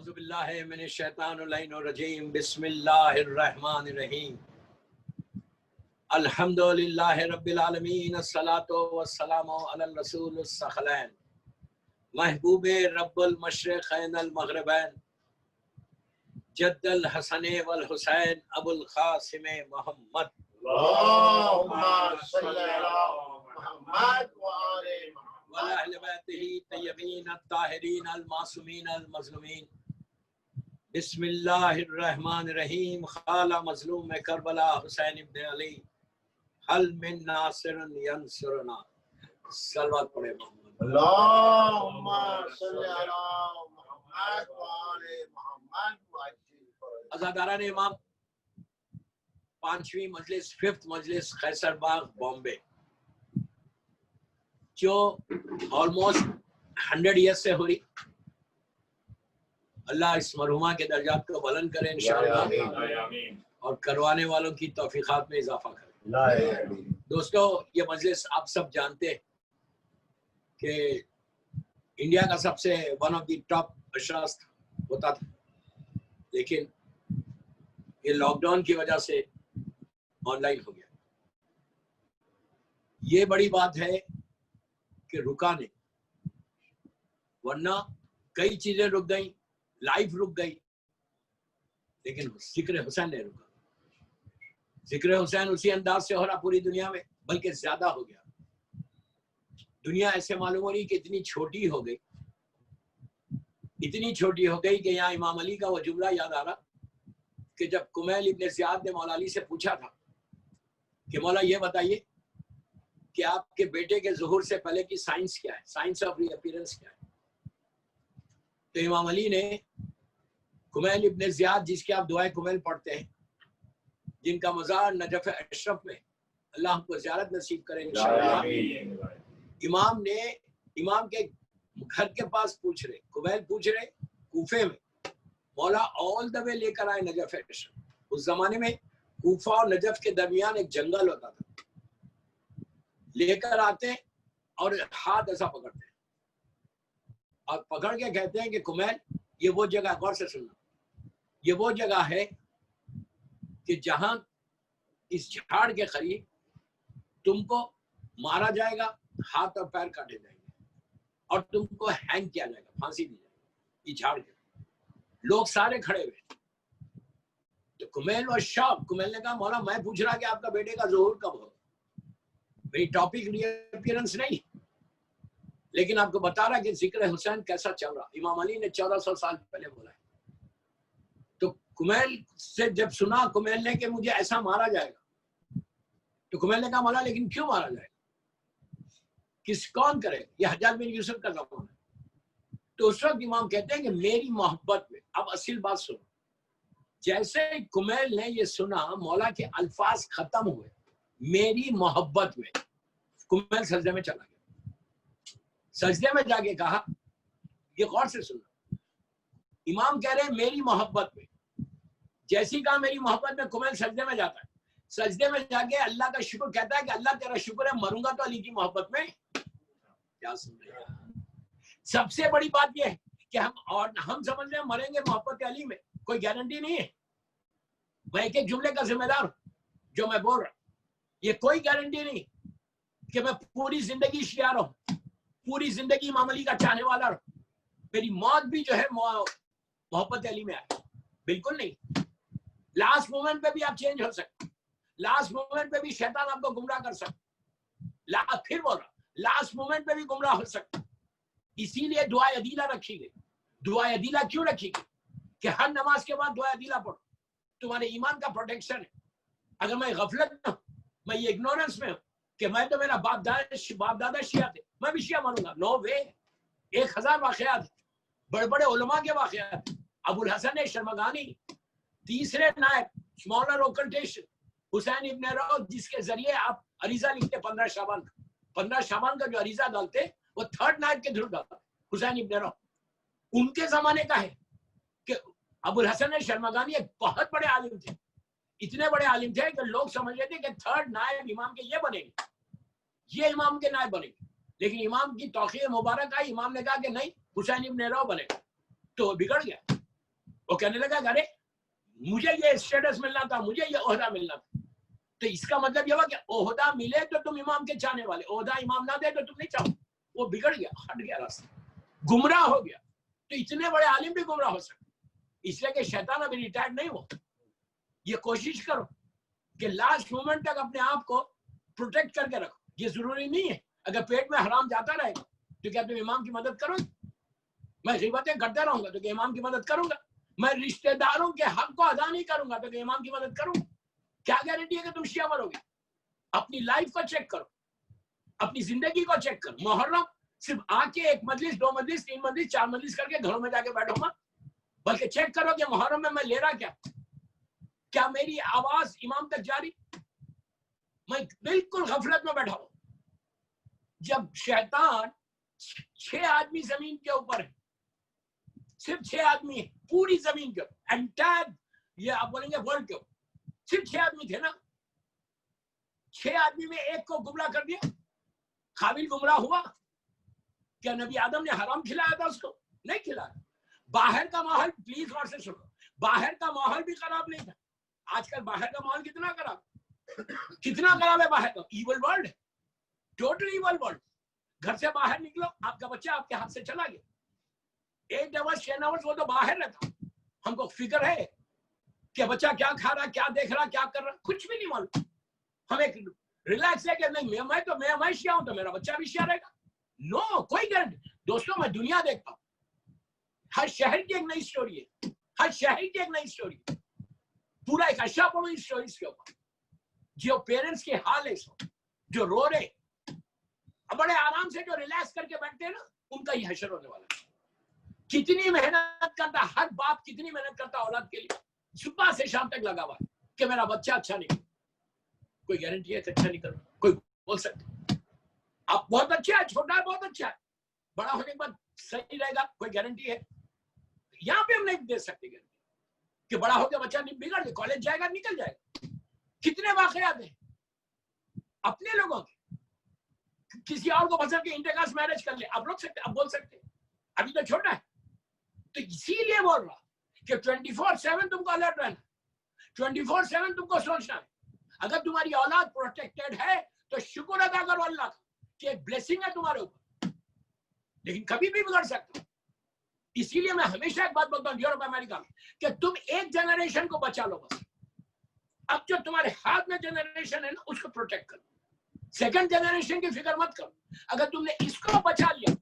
औज़ुबिल्लाहि मिनश्शैतानिर्रजीम बिस्मिल्लाहिर्रहमानिर्रहीम अल्हम्दुलिल्लाहि रब्बिल आलमीन अस्सलातु वस्सलामु अलल रसूलिस सखलैन महबूबे रब्बुल मशरिक़ैन अल मग़रिबैन जद्दल हसने वल हुसैन अबुल क़ासिम मोहम्मद अल्लाहुम्मा सल्लि अला मुहम्मद व आले व अहले बैतिही तय्यबीन अत्ताहिरीन अल मासूमीन अल मज़लूमीन बिस्मिल्लाहिर्रहमानिर्रहीम ख़ाला मज़लूम में करबला हुसैन इब्न अली हल मिन नासिरन यंसुरना सल्लल्लाहु अलैहि मोहम्मद अल्लाहुम्मा सल्लि अला मुहम्मद व आले मुहम्मद व अज़ादारान इमाम पांचवी मजलिस फिफ्थ मजलिस कैसरबाग बॉम्बे जो ऑलमोस्ट 100 ईयर्स से हो रही। अल्लाह इस मरहुमा के दर्जात को बुलंद करे इंशाअल्लाह और करवाने वालों की तौफीकात में इजाफा करे। दोस्तों, ये मजलिस आप सब जानते हैं कि इंडिया का सबसे वन ऑफ द टॉप अशरास होता था, लेकिन ये लॉकडाउन की वजह से ऑनलाइन हो गया। ये बड़ी बात है कि रुका नहीं, वरना कई चीजें रुक गई, लाइफ रुक गई, लेकिन जिक्र हुसैन नहीं रुका। जिक्र हुसैन उसी अंदाज से हो रहा पूरी दुनिया में, बल्कि ज्यादा हो गया। दुनिया ऐसे मालूम हो रही कि इतनी छोटी हो गई, इतनी छोटी हो गई कि यहाँ इमाम अली का वो जुमला याद आ रहा कि जब कुमैल इब्न ज़ियाद ने मौला अली से पूछा था कि मौला ये बताइए कि आपके बेटे के ज़ुहूर से पहले की साइंस क्या है, साइंस ऑफ रीअपीयरेंस क्या है। तो इमाम अली ने कुमैल इब्न ज़ियाद, जिसके आप दुआए कुमैल पढ़ते हैं, जिनका मज़ार नजफ़ अशरफ में, अल्लाह हमको ज़ियारत नसीब करे इंशाअल्लाह। इमाम के घर के पास पूछ रहे, कुमैल पूछ रहे कूफे में, मौला ऑल द वे लेकर आए नजफ़ अशरफ। उस जमाने में कूफा और नजफ के दरमियान एक जंगल होता था। लेकर आते और हाथ ऐसा पकड़ते और पकड़ के कहते हैं कि कुमैल, ये वो जगह, गौर से सुनना, ये वो जगह है कि जहां इस झाड़ के करीब तुमको मारा जाएगा, हाथ और पैर काटे जाएंगे और तुमको हैंग किया जाएगा, फांसी दी जाएगी। इस झाड़ के लोग सारे खड़े हुए। तो कुमैल और शौक, कुमैल ने कहा मौला मैं पूछ रहा कि आपका बेटे का ज़ुहूर कब हो, मेरी टॉपिक रीअपीयरेंस नहीं, लेकिन आपको बता रहा कि जिक्र हुसैन कैसा चल रहा। इमाम अली ने 1400 साल पहले बोला है। तो कुमैल से जब सुना कुमैल ने कि मुझे ऐसा मारा जाएगा, तो कुमैल ने कहा मौला लेकिन क्यों मारा जाएगा, कौन करे, ये हज्जाज बिन यूसुफ का ज़माना है। तो उस वक्त इमाम कहते हैं कि मेरी मोहब्बत में, अब असल बात सुनो, जैसे कुमैल ने ये सुना, मौला के अल्फाज खत्म हुए, मेरी मोहब्बत में, कुमैल सजदे में चला गया। सजदे में जाके कहा, ये गौर से सुना, इमाम कह रहे हैं मेरी मोहब्बत में, जैसी कहा मेरी मोहब्बत में, कुमैल सजदे में जाता है। सजदे में जाके अल्लाह का शुक्र कहता है कि अल्लाह तेरा शुक्र है, मरूंगा तो अली की मोहब्बत में। क्या सुन रहे हैं? सबसे बड़ी बात यह है कि हम समझ रहे हैं मरेंगे मोहब्बत अली में, कोई गारंटी नहीं है। मैं एक एक जुमले का जिम्मेदार हूं जो मैं बोल रहा, ये कोई गारंटी नहीं कि मैं पूरी जिंदगी शिया रहूं, पूरी जिंदगी इमाम अली का चाहने वाला रहूं, मेरी मौत भी जो है मोहब्बत अली में आए, बिल्कुल नहीं। लास्ट मोमेंट पे भी आप चेंज हो सकते, लास्ट मोमेंट पे भी शैतान आपको गुमराह कर सकता, फिर बोल रहा लास्ट मोमेंट पे भी गुमराह हो सकता। इसीलिए दुआ अदीला रखी गई। दुआ अदीला क्यों रखी गई? कि हर नमाज के बाद दुआ अदीला पढ़ो, तुम्हारे ईमान का प्रोटेक्शन है। अगर मैं गफलत में हूं, मैं ये इग्नोरेंस में हूं कि मैं तो मेरा बाप दादा शिया थे, मैं भी शिया मानूंगा, नो वे। 1000 वाकयात, बड़े बड़े उलमा के वाकयात, अबुल हसन शर्मगानी, तीसरे नायब स्मॉलर ओकल्टेशन हुसैन इब्न रऊफ, जिसके जरिए आप अरीजा लिखते 15 शाबान का जो अरीजा डालते वो थर्ड नायब के थ्रू डालते, हुसैन इब्न रऊफ उनके जमाने का है। कि अबुल हसन शर्मगानी एक बहुत बड़े आलिम थे, इतने बड़े आलिम थे कि लोग समझ रहे थे कि थर्ड नायब इमाम के ये बनेंगे, ये इमाम के नायब बनेंगे। लेकिन इमाम की तौक़ीर मुबारक आई, इमाम ने कहा कि नहीं, हुसैन इब्न रऊफ बनेगा, तो बिगड़ गया। वो कहने लगा अरे मुझे ये स्टेटस मिलना था, मुझे ये ओहदा मिलना था। तो इसका मतलब ये हुआ कि ओहदा मिले तो तुम इमाम के चाहने वाले, ओहदा इमाम ना दे तो तुम नहीं चाहो। वो बिगड़ गया, हट गया रास्ता, गुमराह हो गया। तो इतने बड़े आलिम भी गुमराह हो सकते, इसलिए कि शैतान अभी रिटायर्ड नहीं हुआ। ये कोशिश करो कि लास्ट मोमेंट तक अपने आप को प्रोटेक्ट करके रखो। ये जरूरी नहीं है अगर पेट में हराम जाता रहेगा तो क्या तुम इमाम की मदद करोगे? मैं गीबतें करते रहूंगा तो क्या इमाम की मदद करूंगा? मैं रिश्तेदारों के हक को अदा नहीं करूंगा तो क्या इमाम की मदद करूंगा? क्या गारंटी है कि तुम शिया बनोगे? अपनी लाइफ को चेक करो, अपनी जिंदगी को चेक करो। मुहर्रम सिर्फ आके एक मजलिस, 2 मजलिस, 3 मजलिस, 4 मजलिस करके घरों में जाके बैठो मत, बल्कि चेक करो कि मुहर्रम में मैं ले रहा क्या मेरी आवाज इमाम तक जा रही? मैं बिल्कुल गफलत में बैठा हूं। जब शैतान 6 आदमी जमीन के ऊपर है, सिर्फ 6 आदमी है पूरी जमीन के ऊपर, एंटायर ये आप बोलेंगे वर्ल्ड के ऊपर सिर्फ 6 आदमी थे ना। 6 आदमी में एक को गुमराह कर दिया, काबिल गुमराह हुआ। क्या नबी आदम ने हराम खिलाया था उसको? नहीं खिलाया। बाहर का माहौल, प्लीज गौर से सुनो, बाहर का माहौल भी खराब नहीं था। आजकल बाहर का माहौल कितना खराब है बाहर का। इवल वर्ल्ड है, टोटल इवल वर्ल्ड। घर से बाहर निकलो, आपका बच्चा आपके हाथ से चला गया। 8 आवर्स 10 आवर्स वो तो बाहर रहता। हमको फिक्र है कि बच्चा क्या खा रहा, क्या देख रहा, क्या कर रहा, कुछ भी नहीं मालूम। हम एक रिलैक्स है कि नहीं मैं शिया हूं तो मेरा बच्चा भी शिया रहेगा। नो, कोई गारंटी। दोस्तों मैं दुनिया देखता हूं, हर शहर की एक नई स्टोरी है, हर शहर की एक नई स्टोरी है। पूरा एक अच्छा पढ़ो इस स्टोरीज के ऊपर। जो पेरेंट्स के हाल है, जो रो रहे, बड़े आराम से जो रिलैक्स करके बैठते हैं ना, उनका ही हशर होने वाला है। कितनी मेहनत करता हर बाप, कितनी मेहनत करता औलाद के लिए, सुबह से शाम तक लगा हुआ कि मेरा बच्चा अच्छा नहीं। कोई गारंटी है अच्छा नहीं कर? कोई बोल सकते आप बहुत अच्छा है, छोटा है बहुत अच्छा है, बड़ा होने के बाद सही रहेगा? कोई गारंटी है? यहाँ पे हम नहीं दे सकते गारंटी कि बड़ा होकर बच्चा नहीं बिगड़ गया, कॉलेज जाएगा निकल जाएगा। कितने वाकयात हैं अपने लोगों के, किसी और को पसंद के इंटरकास्ट मैरिज कर ले। आप रोक सकते, आप बोल सकते, अभी तो छोटा है। तो इसीलिए बोल रहा कि 24/7 तुमको अलर्ट रहना, 24/7 तुमको सोचना है। अगर तुम्हारी औलाद प्रोटेक्टेड है तो शुक्र अदा करो अल्लाह का कि एक ब्लेसिंग है तुम्हारे ऊपर, लेकिन कभी भी बिगड़ सकता। इसीलिए मैं हमेशा एक बात बोलता हूँ यूरोप अमेरिका में कि तुम एक जनरेशन को बचा लो बस। अब जो तुम्हारे हाथ में जनरेशन है ना, उसको प्रोटेक्ट करो। सेकंड जनरेशन की फिक्र मत करो। अगर तुमने इसको बचा लिया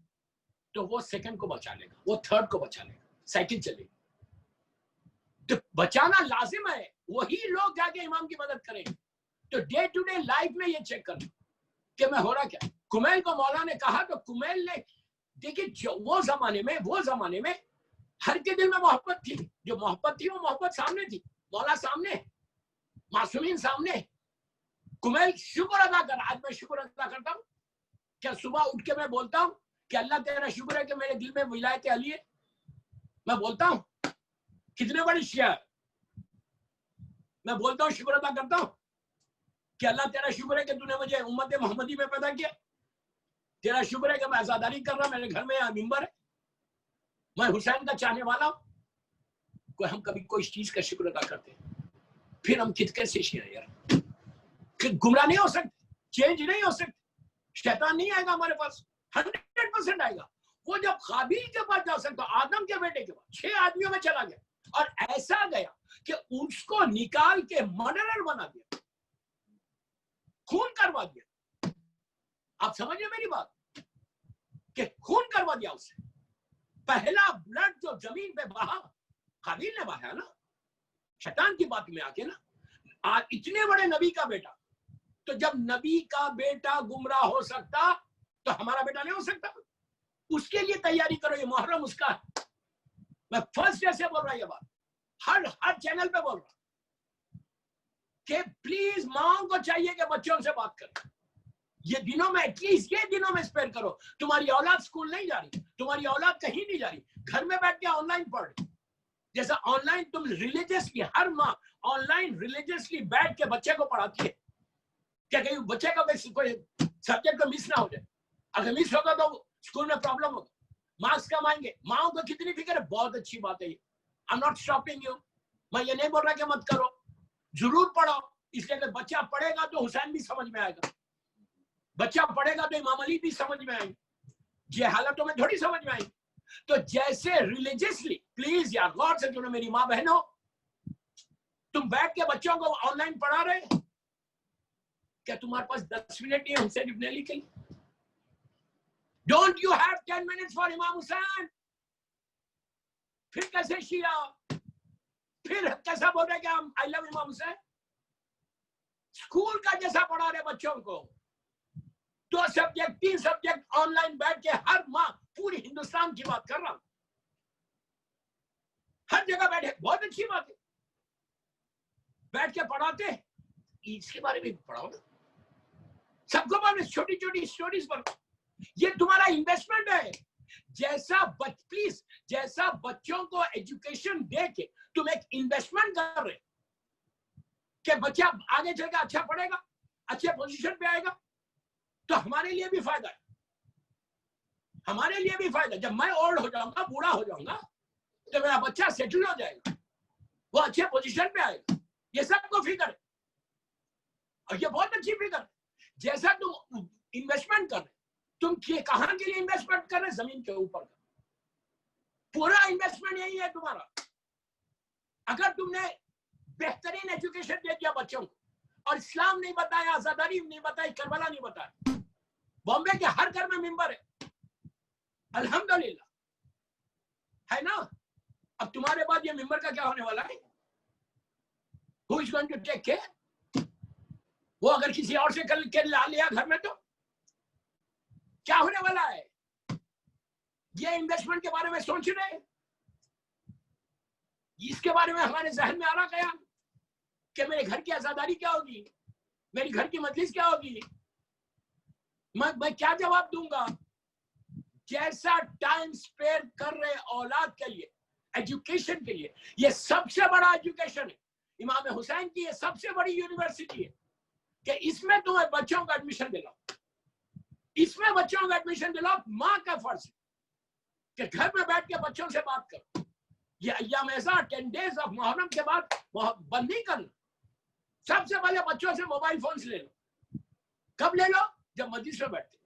तो वो सेकंड को बचा लेगा, वो थर्ड को बचा लेगा, साइकिल चलेगी। तो बचाना लाजिम है, वही लोग जाके इमाम की मदद करेंगे। तो डे टू डे लाइफ में ये चेक करना कि मैं हो रहा क्या। कुमैल को मौला ने कहा तो कुमैल ने, देखिए वो जमाने में हर के दिल में मोहब्बत थी। जो मोहब्बत थी वो मोहब्बत सामने थी, मौला सामने, मासूमीन सामने। कुमैल शुक्र अदा कर, आज मैं शुक्र अदा करता हूँ। क्या सुबह उठ के मैं बोलता हूँ कि अल्लाह तेरा शुक्र है कि मेरे दिल में विलायत अली है? मैं बोलता हूँ कितने बड़ी शिया है, मैं बोलता हूँ शुक्र अदा करता हूँ कि अल्लाह तेरा शुक्र है कि तूने मुझे उम्मत मोहम्मदी में पैदा किया। तेरा शुक्र है कि मैं आजादारी कर रहा, मेरे घर में यहाँ मिंबर है, मैं हुसैन का चाहने वाला हूँ। हम कभी कोई चीज का शुक्र अदा करते हैं, फिर हम कित कैसे शिया यार? गुमराह नहीं हो सकते, चेंज नहीं हो सकते, शैतान नहीं आएगा हमारे पास, 100% आएगा। वो जब काबिल के पास जा सकता, आदम के बेटे के पास 6 आदमियों में चला गया और ऐसा गया कि उसको निकाल के मर्डरर बना दिया, खून करवा दिया। आप समझिए मेरी बात कि खून करवा दिया उससे। पहला ब्लड जो जमीन पे बहा काबिल ने बहाया ना, शैतान की बात में आके ना। इतने बड़े नबी का बेटा, तो जब नबी का बेटा गुमराह हो सकता तो हमारा बेटा नहीं हो सकता। उसके लिए तैयारी करो, ये मुहर्रम उसका है। मैं फर्स्ट डे से बोल रहा हूं ये बात, हर चैनल पे बोल रहा कि प्लीज माओ को चाहिए कि बच्चों से बात करें। ये दिनों में, एटलीस्ट ये दिनों में स्पेयर करो। तुम्हारी औलाद स्कूल नहीं जा रही, तुम्हारी औलाद कहीं नहीं जा रही, घर में बैठ के ऑनलाइन पढ़। जैसा ऑनलाइन तुम रिलीजियसली, हर माँ ऑनलाइन रिलीजियसली बैठ के बच्चे को पढ़ाती है, क्या कहीं बच्चे का कोई सब्जेक्ट को मिस ना हो जाए। अगर मिस होगा तो स्कूल में प्रॉब्लम होगा, मार्क्स कम आएंगे। माओ को कितनी फिक्र है, बहुत अच्छी बात है ये। I am not stopping you, मैं ये नहीं बोल रहा कि मत करो, जरूर पढ़ो, इसलिए अगर बच्चा पढ़ेगा तो हुसैन भी समझ में आएगा, बच्चा पढ़ेगा तो इमाम अली भी समझ में आएंगे, ये हालतों में थोड़ी समझ में आएंगे। तो जैसे रिलीजियसली, प्लीज यार गौर से सुनो मेरी माँ बहनों, तुम बैठ के बच्चों को ऑनलाइन पढ़ा रहे, क्या तुम्हारे पास 10 मिनट नहीं है हुसैन इब्न अली के लिए? Don't you have 10 minutes for इमाम हुसैन? फिर कैसे शिया, फिर कैसा बोल रहे कि हम आई लव इमाम हुसैन? स्कूल का जैसा पढ़ा रहे बच्चों को, 2 सब्जेक्ट 3 सब्जेक्ट ऑनलाइन बैठ के, हर माँ, पूरी हिंदुस्तान की बात कर रहा हूं, हर जगह बैठे, बहुत अच्छी बात है, बैठ के पढ़ाते, इसके बारे में पढ़ाओ ना, सबको बारे में छोटी छोटी स्टोरीज पर, ये तुम्हारा इन्वेस्टमेंट है। जैसा प्लीज, जैसा बच्चों को एजुकेशन दे के तुम एक इन्वेस्टमेंट कर रहे कि बच्चा आगे चलकर अच्छा पढ़ेगा, अच्छे पोजीशन पे आएगा, तो हमारे लिए भी फायदा है, हमारे लिए भी फायदा। जब मैं ओल्ड हो जाऊंगा, बूढ़ा हो जाऊंगा, तो मेरा बच्चा सेटल हो जाएगा, वो अच्छे पोजीशन पे आएगा, ये सबको फिक्र है, और ये बहुत अच्छी फिक्र है। जैसा तुम इन्वेस्टमेंट कर रहे, तुम कहां के लिए इन्वेस्टमेंट कर रहे? जमीन के ऊपर का पूरा इन्वेस्टमेंट यही है तुम्हारा। अगर तुमने बेहतरीन एजुकेशन दे दिया बच्चों को, और इस्लाम नहीं बताया, आजादारी नहीं बताई, करबला नहीं बताया, बॉम्बे के हर घर में मिंबर है, अल्हम्दुलिल्लाह, है ना? अब तुम्हारे बाद ये मिंबर का क्या होने वाला है? Who is going to take care? वो अगर किसी और से कर के ला लिया घर में तो क्या होने वाला है? ये इन्वेस्टमेंट के बारे में सोच रहे, इसके बारे में हमारे जहन में आ रहा गया कि मेरे घर की आजादारी क्या होगी, मेरी घर की मजलिस क्या होगी, मैं क्या जवाब दूंगा? जैसा टाइम स्पेयर कर रहे औलाद के लिए, एजुकेशन के लिए, ये सबसे बड़ा एजुकेशन है। इमाम हुसैन की ये सबसे बड़ी यूनिवर्सिटी है कि इसमें तुम्हें बच्चों का एडमिशन दिलाओ, इसमें बच्चों का एडमिशन दिलाओ। माँ का फर्ज है कि घर में बैठ के बच्चों से बात करो। ये अय्याम ऐसा 10 डेज ऑफ मुहर्रम के बाद बंद नहीं करना। सबसे पहले बच्चों से मोबाइल फोन ले लो। कब ले लो? जब मस्जिद में बैठते,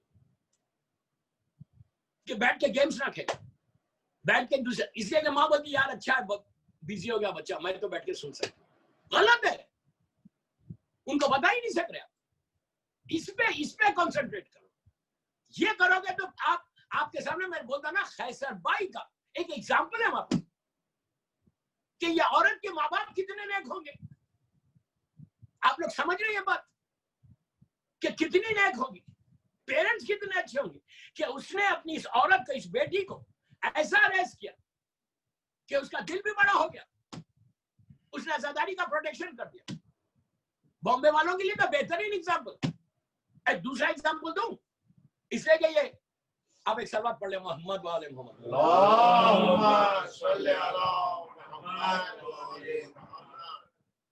कि बैठ के गेम्स ना खेले, बैठ के दूसरे, इसलिए कि माँ बोलती यार अच्छा है, बिजी हो गया बच्चा, मैं तो बैठ के सुन सकता। गलत है, उनको बता ही नहीं सक रहे। इस पे कॉन्सेंट्रेट करो। ये करोगे तो आपके सामने मैं बोलता ना, खैसर बाई का एक एग्जाम्पल है वहां पर कि ये औरत के माँ बाप कितने नेक होंगे। आप लोग समझ रहे हैं ये बात कि कितनी नेक होगी, पेरेंट्स कितने अच्छे होंगे कि उसने अपनी इस औरत को, इस बेटी को ऐसा रेस किया कि उसका दिल भी बड़ा हो गया, उसने आजादारी का प्रोटेक्शन कर दिया। बॉम्बे वालों के लिए तो बेहतरीन एग्जाम्पल। एक दूसरा एग्जाम्पल दूं, इसलिए कि ये आप एक सलवात पढ़ ले, मोहम्मद वाले मोहम्मद,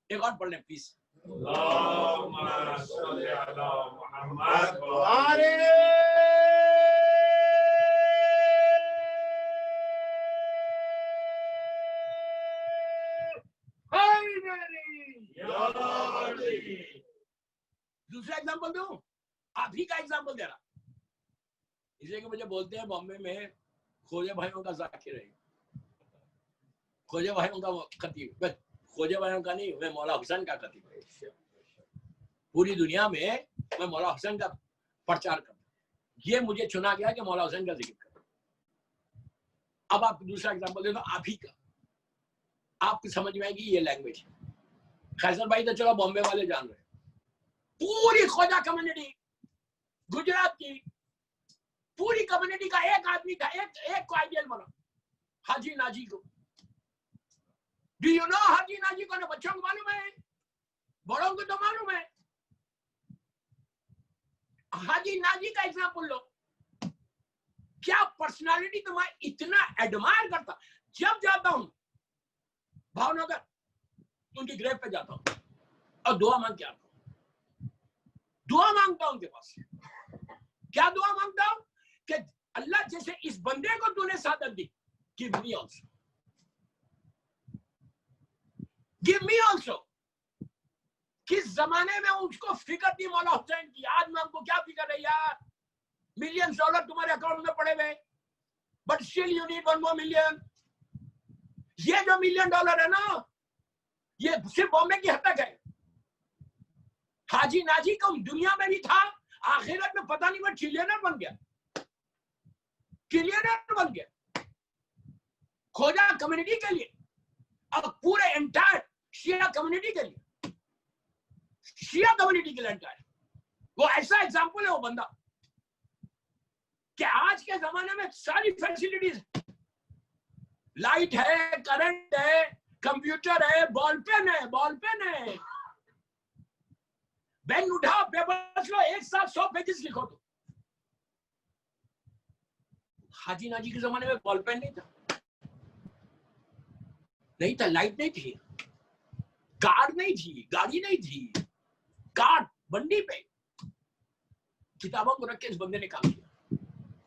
एक और पढ़ ले प्लीज। दूसरा एग्जाम्पल दूं, आप ही का एग्जाम्पल दे रहा, इसलिए कि मुझे बोलते हैं बॉम्बे में खोजे भाइयों का जाकिर है, खोजे भाइयों का खतीब। खोजे भाइयों का नहीं, मैं मौला हुसैन का खतीब है। पूरी दुनिया में मैं मौला हुसैन का प्रचार करता हूं। ये मुझे चुना गया कि मौला हुसैन का जिक्र करो। अब आप दूसरा एग्जाम्पल दे दो, आप ही का, आपको समझ में आएगी ये लैंग्वेज। खैसर भाई तो चलो बॉम्बे वाले जान रहे, पूरी खोजा कम्युनिटी, गुजरात की पूरी कम्युनिटी का एक आदमी था, एक को आइडियल बना, हाजी नाजी को। Do you know Haji Nazi को? बच्चों को मालूम है, बड़ों को तो मालूम है। हाजी नाजी का एग्जाम्पल लो, क्या पर्सनालिटी तो मैं इतना एडमायर करता। जब जाता हूं भावनगर, उनकी ग्रेव पे जाता हूं और दुआ मांग के आता हूं। दुआ मांगता हूं उनके पास। क्या दुआ मांगता हूं कि अल्लाह जैसे इस बंदे को तूने सादत दी, give me also. Give me also. किस जमाने में उसको फिक्र थी मौला हुसैन की, आज में हमको क्या फिक्र है यार, मिलियन डॉलर तुम्हारे अकाउंट में पड़े हुए, but still you need 1 more million। ये जो $1 million है ना, ये सिर्फ बॉम्बे की हद तक है। हाजी नाजी को दुनिया में भी था, आखिरत में पता नहीं वो ट्रिलियनर बन गया, ट्रिलियनर बन गया। खोजा कम्युनिटी के लिए और पूरे एंटायर शिया कम्युनिटी के लिए, शिया कम्युनिटी के लिए एंटायर। वो ऐसा एग्जाम्पल है वो बंदा कि आज के जमाने में सारी फैसिलिटीज, लाइट है, करंट है, कंप्यूटर है, बॉल पेन है, बॉल पेन है, पेन उठाओ, पेपर लो, एक साथ 100 पेजेस लिखो। तो हाजी नाजी के जमाने में बॉल पेन नहीं था, नहीं था, लाइट नहीं थी, कार नहीं थी, गाड़ी नहीं थी, कार बंडी पे किताबों को रख के इस बंदे ने काम किया।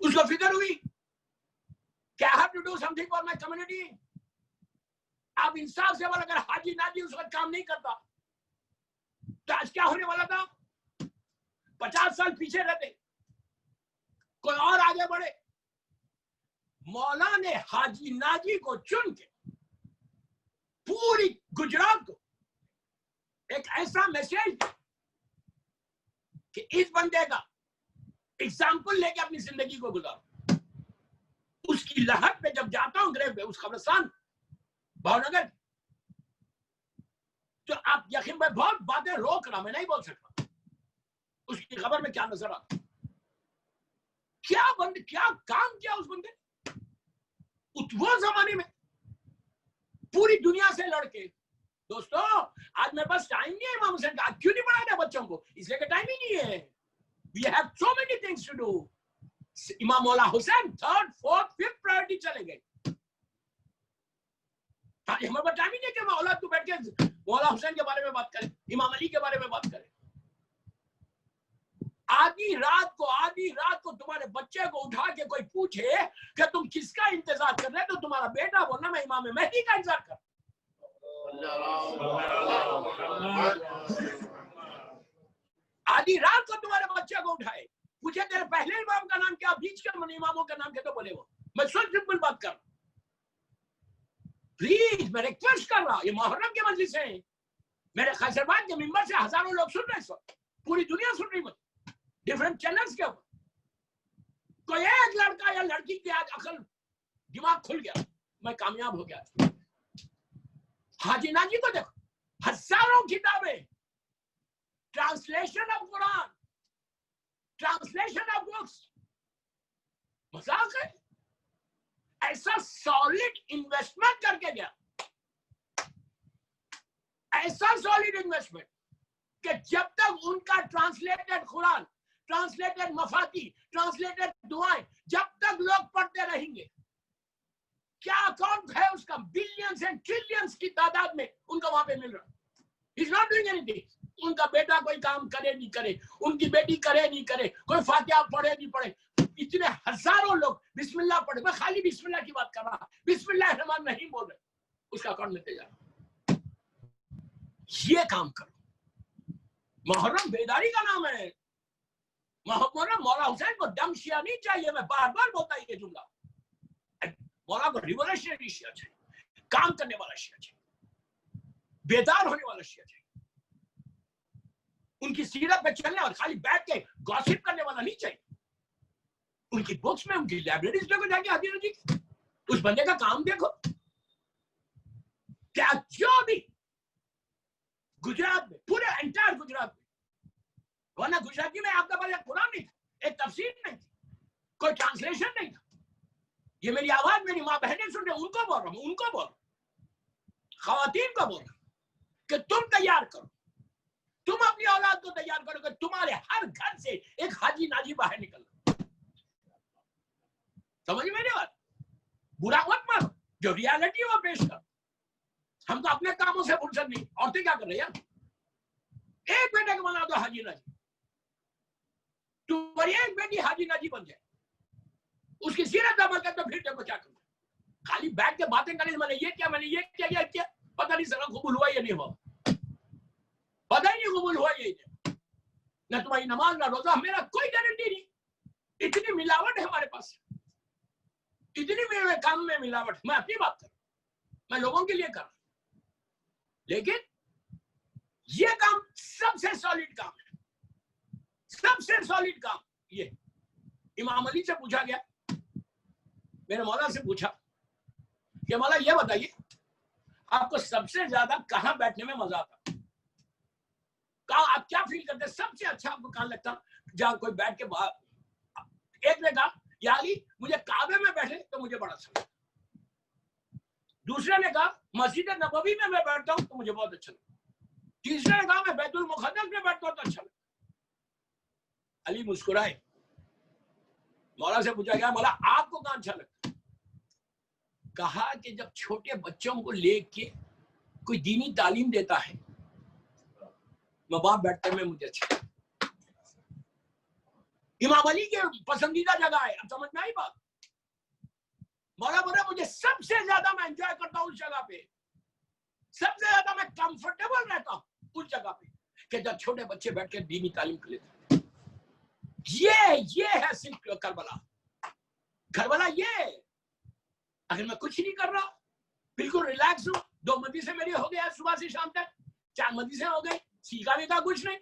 उसको फिक्र हुई क्या have to do something for my community. अब इंसाफ से, अगर हाजी नाजी उस वक्त काम नहीं करता तो आज क्या होने वाला था। 50 साल पीछे रहते, कोई और आगे बढ़े। मौला ने हाजी नाजी को चुन के पूरी गुजरात को एक ऐसा मैसेज कि इस बंदे का एग्जाम्पल लेके अपनी जिंदगी को गुजारो। उसकी लहर पे जब जाता हूं ग्रेव पे, उस कब्रिस्तान भावनगर, तो आप यकीन, मैं बहुत बातें रोक रहा, मैं नहीं बोल सकता उसकी खबर में क्या नजर आता, क्या बंदे, क्या काम किया उस बंदे। वो जमाने में पूरी दुनिया से लड़के, दोस्तों आज मेरे पास टाइम नहीं है इमाम हुसैन का, क्यों नहीं पढ़ा रहे बच्चों को, इसलिए कि टाइम ही नहीं है। We have so many things to do. Imam Maula Hussain 3rd 4th 5th priority चले गए। हमारे पास टाइम ही नहीं कि हम औलाद को बैठ के मौला हुसैन के बारे में बात करें, इमाम अली के बारे में बात करें। आधी रात को तुम्हारे बच्चे को उठा के कोई पूछे कि तुम किसका इंतजार कर रहे, तो तुम्हारा बेटा बोलना मैं इमाम मेहदी का इंतजार कर। आधी रात को तुम्हारे बच्चे को उठाए, पूछे तेरे पहले इमाम का नाम क्या, बीच के इमामों का नाम क्या, तो बोले वो मैं सिंपल बात कर रहा हूं। प्लीज मैं रिक्वेस्ट कर रहा हूं, ये मुहर्रम की मजलिस है, मेरे खैसरबाद के मिंबर से हजारों लोग सुन रहे, इस वक्त पूरी दुनिया सुन रही, डिफरेंट चैनल्स के ऊपर। कोई एक लड़का या लड़की की आज अकल दिमाग खुल गया, मैं कामयाब हो गया। हाजी नाजी को देखो, हजारों किताबें, translation of Quran, translation of books, मजाक है। ऐसा सॉलिड इन्वेस्टमेंट करके गया, ऐसा सॉलिड इन्वेस्टमेंट कि जब तक उनका ट्रांसलेटेड कुरान, ट्रांसलेटेड मफाती, ट्रांसलेटेड दुआएं जब तक लोग पढ़ते रहेंगे, क्या अकाउंट है उसका, बिलियंस एंड ट्रिलियंस की तादाद में उनका वहां पे मिल रहा। He's not doing anything। उनका बेटा कोई काम करे नहीं करे, उनकी बेटी करे नहीं करे, कोई फातिहा पढ़े नहीं पढ़े, इतने हजारों लोग बिस्मिल्लाह पढ़े, मैं खाली बिस्मिल्लाह की बात कर रहा, बिस्मिल्लाह रहमान नहीं बोल रहे, उसका अकाउंट मिलते जा रहा। ये काम करो। मुहर्रम बेदारी का नाम है। मुहर्रम मौला हुसैन को दम शिया नहीं चाहिए, मैं बार बार बोलता ये जुमला। मौला को रिवोल्यूशनरी शिया चाहिए, काम करने वाला शिया चाहिए, बेदार होने वाला शिया चाहिए, उनकी सीरत पे चलने और खाली बैठ के गॉसिप करने वाला नहीं चाहिए। उनकी बुक्स में, उनकी लाइब्रेरीज में जाके हाजी नाजी, उस बंदे का काम देखो, क्या जो भी गुजरात में, पूरे एंटायर गुजरात में, वरना गुजराती में आपका पास एक कुरान नहीं था, एक तफसीर नहीं थी, कोई ट्रांसलेशन नहीं था। ये मेरी आवाज मेरी माँ बहनें सुन रहे, उनको बोल रहा हूँ, उनको बोल रहा हूँ, खवातीन को बोल रहा हूँ कि तुम तैयार करो, तुम अपनी औलाद को तैयार करो कि तुम्हारे हर घर से एक हाजी नाजी बाहर निकल। समझ में नहीं बात, बुरा मत मानो, जो रियलिटी है वो पेश कर। हम तो अपने कामों से फुर्सत नहीं, औरतें क्या कर रही है, एक बेटे को बना दो हाजी नाजी, तुम्हारी एक बेटी हाजी नाजी बन जाए, उसकी सीरत अमल कर, तो फिर देखो क्या करो। खाली बैठ के बातें करने, मैंने ये किया, मैंने ये किया, ये किया, पता नहीं सलाम कबूल हुआ या नहीं हुआ, पता ही नहीं कबूल हुआ ये ना तुम्हारी नमाज ना रोजा, मेरा कोई गारंटी नहीं। इतनी मिलावट है हमारे पास, इतनी मेरे काम में मिलावट। मैं अपनी बात कर, मैं लोगों के लिए कर, लेकिन ये काम सबसे सॉलिड काम है, सबसे सॉलिड काम ये। इमाम अली से पूछा गया, मेरे मौला से पूछा कि मौला ये बताइए आपको सबसे ज्यादा कहां बैठने में मजा आता, कहां आप क्या फील करते, सबसे अच्छा आपको कहां लगता जहां कोई बैठ के बाहर। एक ने कहा या अली मुझे काबे में बैठे तो मुझे बड़ा अच्छा लगता, दूसरे ने कहा मस्जिद नबवी में मैं बैठता हूं तो मुझे बहुत अच्छा लगता, तीसरे ने कहा मैं बैतुल मुक़द्दस में बैठता हूं तो अच्छा लगता। अली मुस्कुराए, मौला से पूछा गया मौला आपको कहां अच्छा लगता, कहा कि जब छोटे बच्चों को लेके कोई दीनी तालीम देता है मैं वहां बैठते में मुझे अच्छा। इमाम अली के पसंदीदा जगह है, अब समझ में आई बात। मौला बोला मुझे सबसे ज्यादा मैं एंजॉय करता हूं उस जगह पे, सबसे ज्यादा मैं कंफर्टेबल रहता हूं उस जगह पे कि जब छोटे बच्चे बैठ के दीनी तालीम कर लेते। ये है सिर्फ करबला, करबला ये। अगर मैं कुछ नहीं कर रहा, बिल्कुल रिलैक्स हूं, 2 मदीसे मेरी हो गया सुबह से शाम तक, 4 मदीसे हो गए, सीखा भी था कुछ नहीं,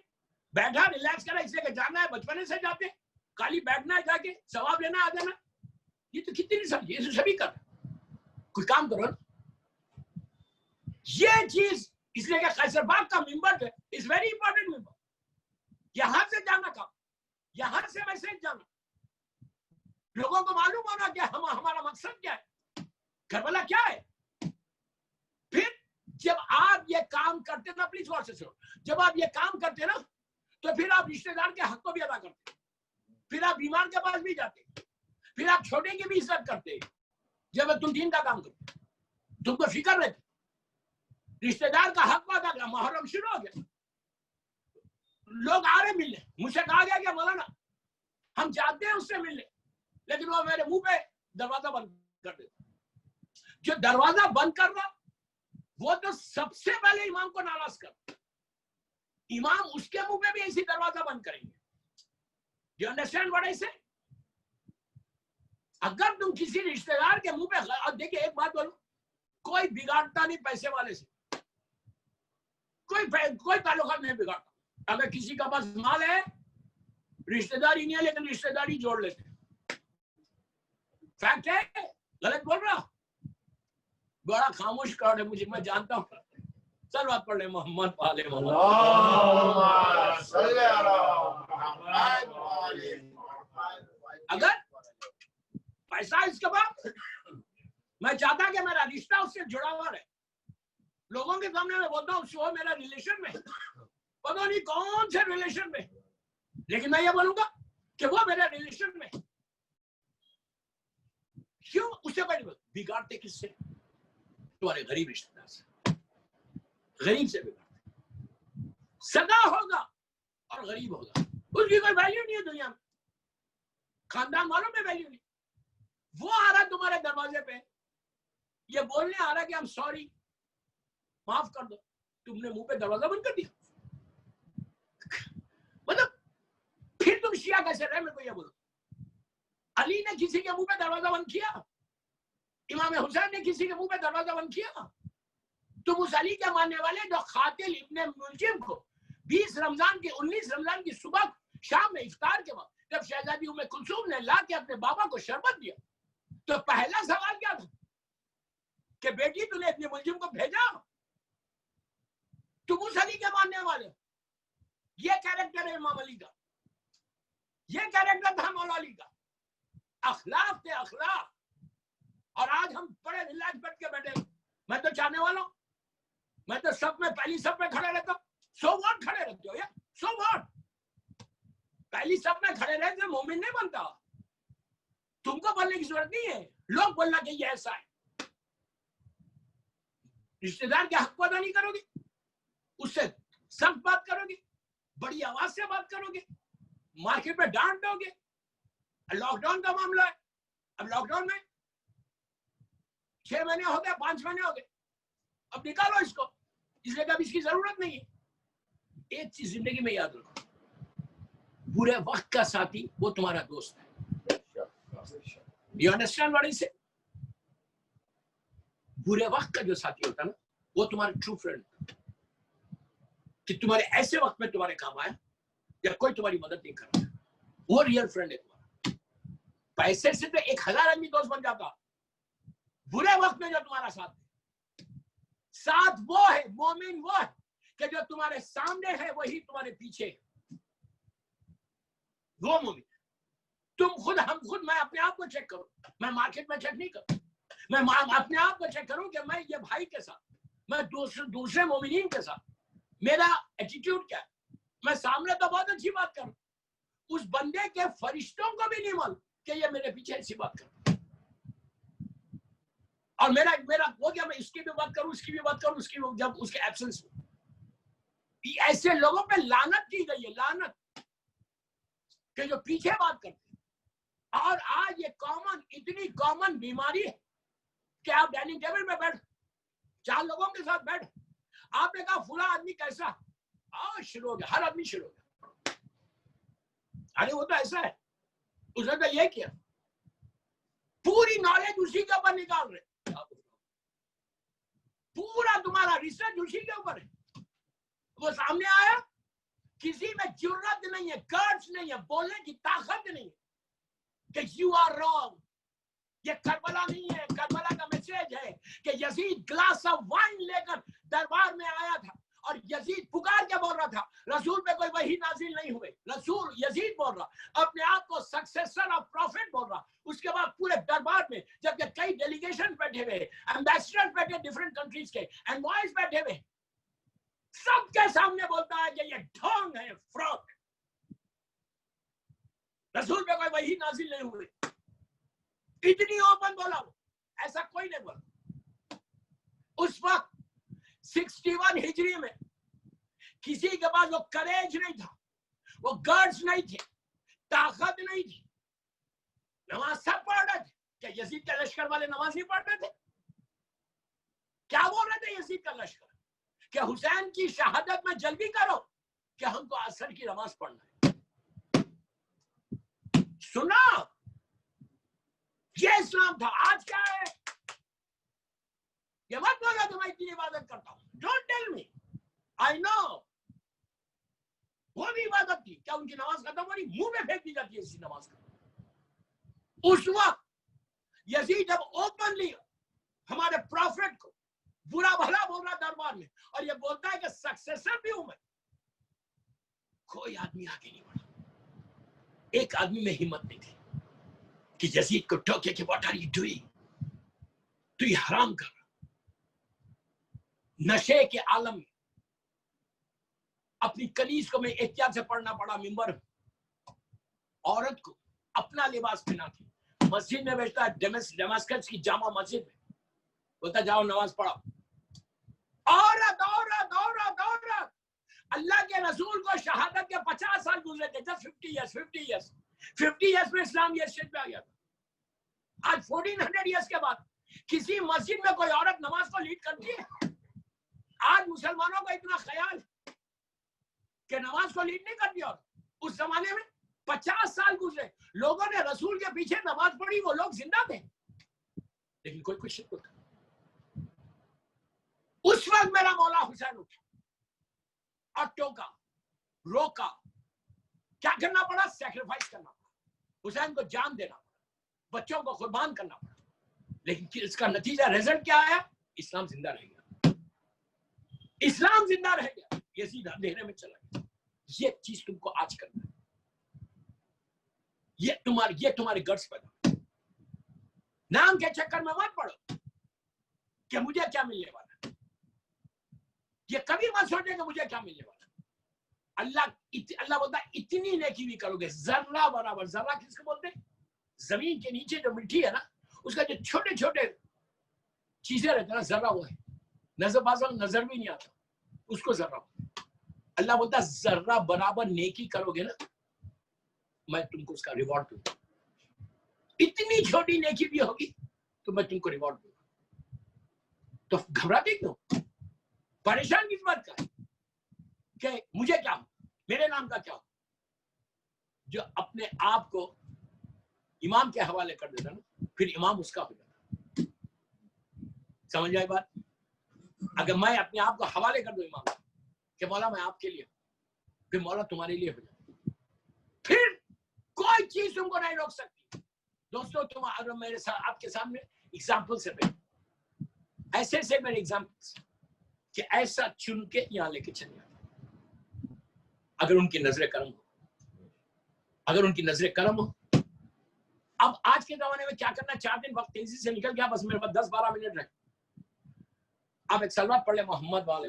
बैठा रिलैक्स करा, इसलिए जाना है, बचपने से जाते, खाली बैठना है जाके सवाब लेना आ जाना, ये तो कितनी नहीं समझी, ये सभी कर, कोई काम करो ना। ये चीज इसलिए कि कैसरबाग का मिंबर इज वेरी इंपॉर्टेंट मिंबर, यहां से जाना काम, यहां से मैसेज जाना, लोगों को मालूम होना कि हमारा मकसद क्या है, करबला क्या है। फिर जब आप ये काम करते ना, प्लीज गौर से सुनो, जब आप ये काम करते ना तो फिर आप रिश्तेदार के हक को भी अदा करते, फिर आप बीमार के पास भी जाते, फिर आप छोटे की भी इज्जत करते, जब तुम दीन का काम करते तुमको फिक्र रहती, रिश्तेदार का हक अदा करना। मुहर्रम शुरू हो गया, लोग आ रहे मिलने, मुझसे कहा गया कि मौलाना हम चाहते हैं उससे मिलने, लेकिन वो मेरे मुंह पे दरवाजा बंद कर देता। जो दरवाजा बंद कर रहा वो तो सबसे पहले इमाम को नाराज कर, इमाम उसके मुंह पे भी ऐसी दरवाजा बंद करेंगे। Do you understand what I say? अगर तुम किसी रिश्तेदार के मुंह पे, अब देखिए एक बात बोलो, कोई बिगाड़ता नहीं पैसे वाले से, कोई ताल्लुकात नहीं बिगाड़ता। अगर किसी का पास माल है, रिश्तेदारी नहीं है लेकिन रिश्तेदारी जोड़ लेते, फैक्ट है, गलत बोल रहा। बड़ा खामोश क्राउड है मुझे, मैं जानता हूँ। चल बात पढ़ ले, मोहम्मद वाले अगर पैसा इसके बाद मैं चाहता कि मेरा रिश्ता उससे जुड़ा हुआ रहे, लोगों के सामने मैं बोलता हूँ वो मेरा रिलेशन में, पता नहीं कौन से रिलेशन में, लेकिन मैं ये बोलूंगा कि वो मेरा रिलेशन में। क्यों? उससे पहले बिगाड़ते किससे? तुम्हारे गरीब रिश्तेदार से, गरीब से बिगाड़ते। सगा होगा और गरीब होगा, उसकी कोई वैल्यू नहीं है दुनिया में, खानदान वालों में वैल्यू नहीं। वो आ रहा तुम्हारे दरवाजे पे, ये बोलने आ रहा कि हम सॉरी, माफ कर दो, तुमने मुंह पे दरवाजा बंद कर दिया। मतलब फिर तुम शिया कैसे रहे, मेरे को ये बोलो। अली ने किसी के मुंह पे दरवाजा बंद किया, इमाम हुसैन ने किसी के मुंह पे दरवाजा बंद किया। तुम उस अली के मानने वाले जो खातिल इब्ने मुलजिम को 19 रमजान की सुबह शाम में इफ्तार के वक्त जब शहजादी उम्मे कुलसूम ने ला के अपने बाबा को शरबत दिया, तो पहला सवाल क्या था कि बेटी तूने इब्ने मुलजिम को भेजा? तुम उस अली के मानने वाले, ये कैरेक्टर है इमाम अली का, ये कैरेक्टर था मौला अली का, अखलाक थे अखलाक। और आज हम बड़े रिलैक्स बैठ के बैठे, मैं तो चाहने वाला हूं, मैं तो सब में पहली सब में खड़े रहता हूं। सो व्हाट खड़े रहते हो यार, सो व्हाट, पहली सब में खड़े रहते तो मोमिन नहीं बनता। तुमको बोलने की जरूरत नहीं है, लोग बोलना कि ये ऐसा है। रिश्तेदार के हक को अदा नहीं करोगे, उससे सख्त बात करोगे, बड़ी आवाज से बात करोगे, मार्केट में डांट दोगे। लॉकडाउन का मामला है, अब लॉकडाउन में 6 महीने हो गए, 5 महीने हो गए, अब निकालो इसको, इसलिए अब इसकी जरूरत नहीं है। एक चीज जिंदगी में याद रखो, बुरे वक्त का साथी वो तुम्हारा दोस्त है। You understand what I say? बुरे वक्त का जो साथी होता है ना, वो तुम्हारा ट्रू फ्रेंड, कि तुम्हारे ऐसे वक्त में तुम्हारे काम आया या कोई तुम्हारी मदद नहीं कर रहा, वो रियल फ्रेंड है तुम्हारा। पैसे से तो 1000 आदमी दोस्त बन जाता, बुरे वक्त में जो तुम्हारा साथ वो है, मोमिन वो है कि जो तुम्हारे सामने है वही तुम्हारे पीछे है, वो मोमिन। तुम खुद, हम खुद, मैं अपने आप को चेक करूं, मैं मार्केट में चेक नहीं करूं, मैं अपने आप को चेक करूं कि मैं ये भाई के साथ, मैं दूसरे मोमिनीन के साथ मेरा एटीट्यूड क्या है। मैं सामने तो बहुत अच्छी बात करूं, उस बंदे के फरिश्तों को भी नहीं मालूम कि ये मेरे पीछे ऐसी बात कर, और मेरा वो क्या, मैं इसकी भी बात करूं, उसकी भी बात करूं, उसकी जब उसके एब्सेंस में, ऐसे लोगों पे लानत की गई है, लानत कि जो पीछे बात करते। और आज ये इतनी कॉमन बीमारी है कि आप डाइनिंग टेबल में बैठ, 4 लोगों के साथ बैठ, आपने कहा फुला आदमी कैसा, शुरू हो गया, हर आदमी शुरू हो गया, अरे वो तो ऐसा है, उसने तो ये किया, पूरी नॉलेज उसी के ऊपर निकाल रहे, पूरा तुम्हारा रिसर्च उसी के ऊपर है। वो सामने आया, किसी में जुर्रत नहीं है, गट्स नहीं है, बोलने की ताकत नहीं है कि यू आर रॉन्ग। ये करबला नहीं है, करबला का मैसेज है कि यजीद ग्लास ऑफ वाइन लेकर दरबार में आया था और यजीद पुकार के बोल रहा था, रसूल पे कोई वही नाजिल नहीं हुए, रसूल यजीद बोल रहा, अपने आप को सक्सेसर ऑफ प्रॉफिट बोल रहा। उसके बाद पूरे दरबार में जबकि कई डेलीगेशन बैठे हुए, एम्बेसडर बैठे डिफरेंट कंट्रीज के, एनवॉयज बैठे हुए, सबके सामने बोलता है कि ये ढोंग है, फ्रॉड, रसूल पे कोई वही नाजिल नहीं हुए। इतनी ओपन बोला वो, ऐसा कोई नहीं बोला। उस वक्त 61 हिजरी में किसी के पास वो करेज नहीं था, वो गर्ड्स नहीं थे, ताकत नहीं थी, नमाज सब पढ़ रहे थे। क्या यजीद के लश्कर वाले नमाज नहीं पढ़ रहे थे? क्या बोल रहे थे यजीद का लश्कर? क्या हुसैन की शहादत में जल्दी करो, क्या हमको असर की नमाज पढ़ना है। सुना, ये इस्लाम था। आज क्या है? ये मत बोलो कि मैं इतनी इबादत करता हूं, don't tell me, I know. वो भी इबादत थी, क्या उनकी नमाज खत्म हो रही, मुंह में फेंक दी जाती है इसी नमाज का। उस वक्त यजीद जब ओपनली हमारे प्रॉफिट को बुरा भला बोल रहा दरबार में, और ये बोलता है कि सक्सेसर भी हूं मैं, कोई आदमी आगे नहीं बढ़ा। एक आदमी में हिम्मत नहीं थी कि यजीद को टोके कि व्हाट आर यू डूइंग, तू ये हराम कर रहा। नशे के आलम में अपनी कलीज को मैं एहतियात से पढ़ना पड़ा मिंबर में, औरत को अपना लिबास पहना के मस्जिद में बैठता है, दमास्कस की जामा मस्जिद में, बोलता जाओ नमाज पढ़ो। औरत औरत औरत औरत, अल्लाह के रसूल को शहादत के 50 साल गुजरे थे, जस्ट 50 इयर्स में इस्लाम ये स्टेज पे आ गया था। आज 1400 इयर्स के बाद किसी मस्जिद में कोई औरत नमाज को लीड करती है? आज मुसलमानों को इतना ख्याल कि नमाज को लीड नहीं करती। और उस जमाने में 50 साल गुजरे, लोगों ने रसूल के पीछे नमाज पढ़ी, वो लोग जिंदा थे, लेकिन कोई कुछ नहीं होता। उस वक्त मेरा मौला हुसैन उठा और टोका, रोका। क्या करना पड़ा? सैक्रिफाइस करना पड़ा, हुसैन को जान देना पड़ा, बच्चों को कुर्बान करना पड़ा। लेकिन इसका नतीजा, रिजल्ट क्या आया? इस्लाम जिंदा रह गया, इस्लाम जिंदा रह गया, यजीद अंधेरे में चला गया। ये चीज तुमको आज करना है, ये तुम्हारे गट्स पैदा। नाम के चक्कर में मत पड़ो कि मुझे क्या मिलने वाला, ये कभी मत सोचे कि मुझे क्या मिलने वाला। अल्लाह बोलता है इतनी नेकी भी करोगे, जर्रा बराबर। जर्रा किसको बोलते हैं? जमीन के नीचे जो मिट्टी है ना, उसका जो छोटे छोटे चीजें रहते हैं ना, जर्रा वो है। नजर भी नहीं आता, उसको जर्रा। अल्लाह बोलता है जर्रा बराबर नेकी करोगे ना, मैं तुमको उसका रिवॉर्ड दूंगा। इतनी छोटी नेकी भी होगी तो मैं तुमको रिवॉर्ड दूंगा। तो घबराते क्यों? परेशान किस बात का कि मुझे क्या हो, मेरे नाम का क्या हो। जो अपने आप को इमाम के हवाले कर देता ना, फिर इमाम उसका हो जाता। समझ आए बात? अगर मैं अपने आप को हवाले कर दूं इमाम कि मौला मैं आपके लिए, फिर मौला तुम्हारे लिए हो जाता, फिर कोई चीज तुमको नहीं रोक सकती। दोस्तों तुम अगर मेरे साथ आपके सामने एग्जाम्पल से ऐसे मेरे एग्जाम्पल्स कि ऐसा चुन के यहाँ लेके चले जाते। अगर उनकी नजरें करम हो, अगर उनकी नजरें करम हो। अब आज के जमाने में क्या करना, 4 दिन वक्त तेजी से निकल गया, बस मेरे पास 10-12 मिनट रहे। अब एक सलवात पढ़ ले मोहम्मद वाले।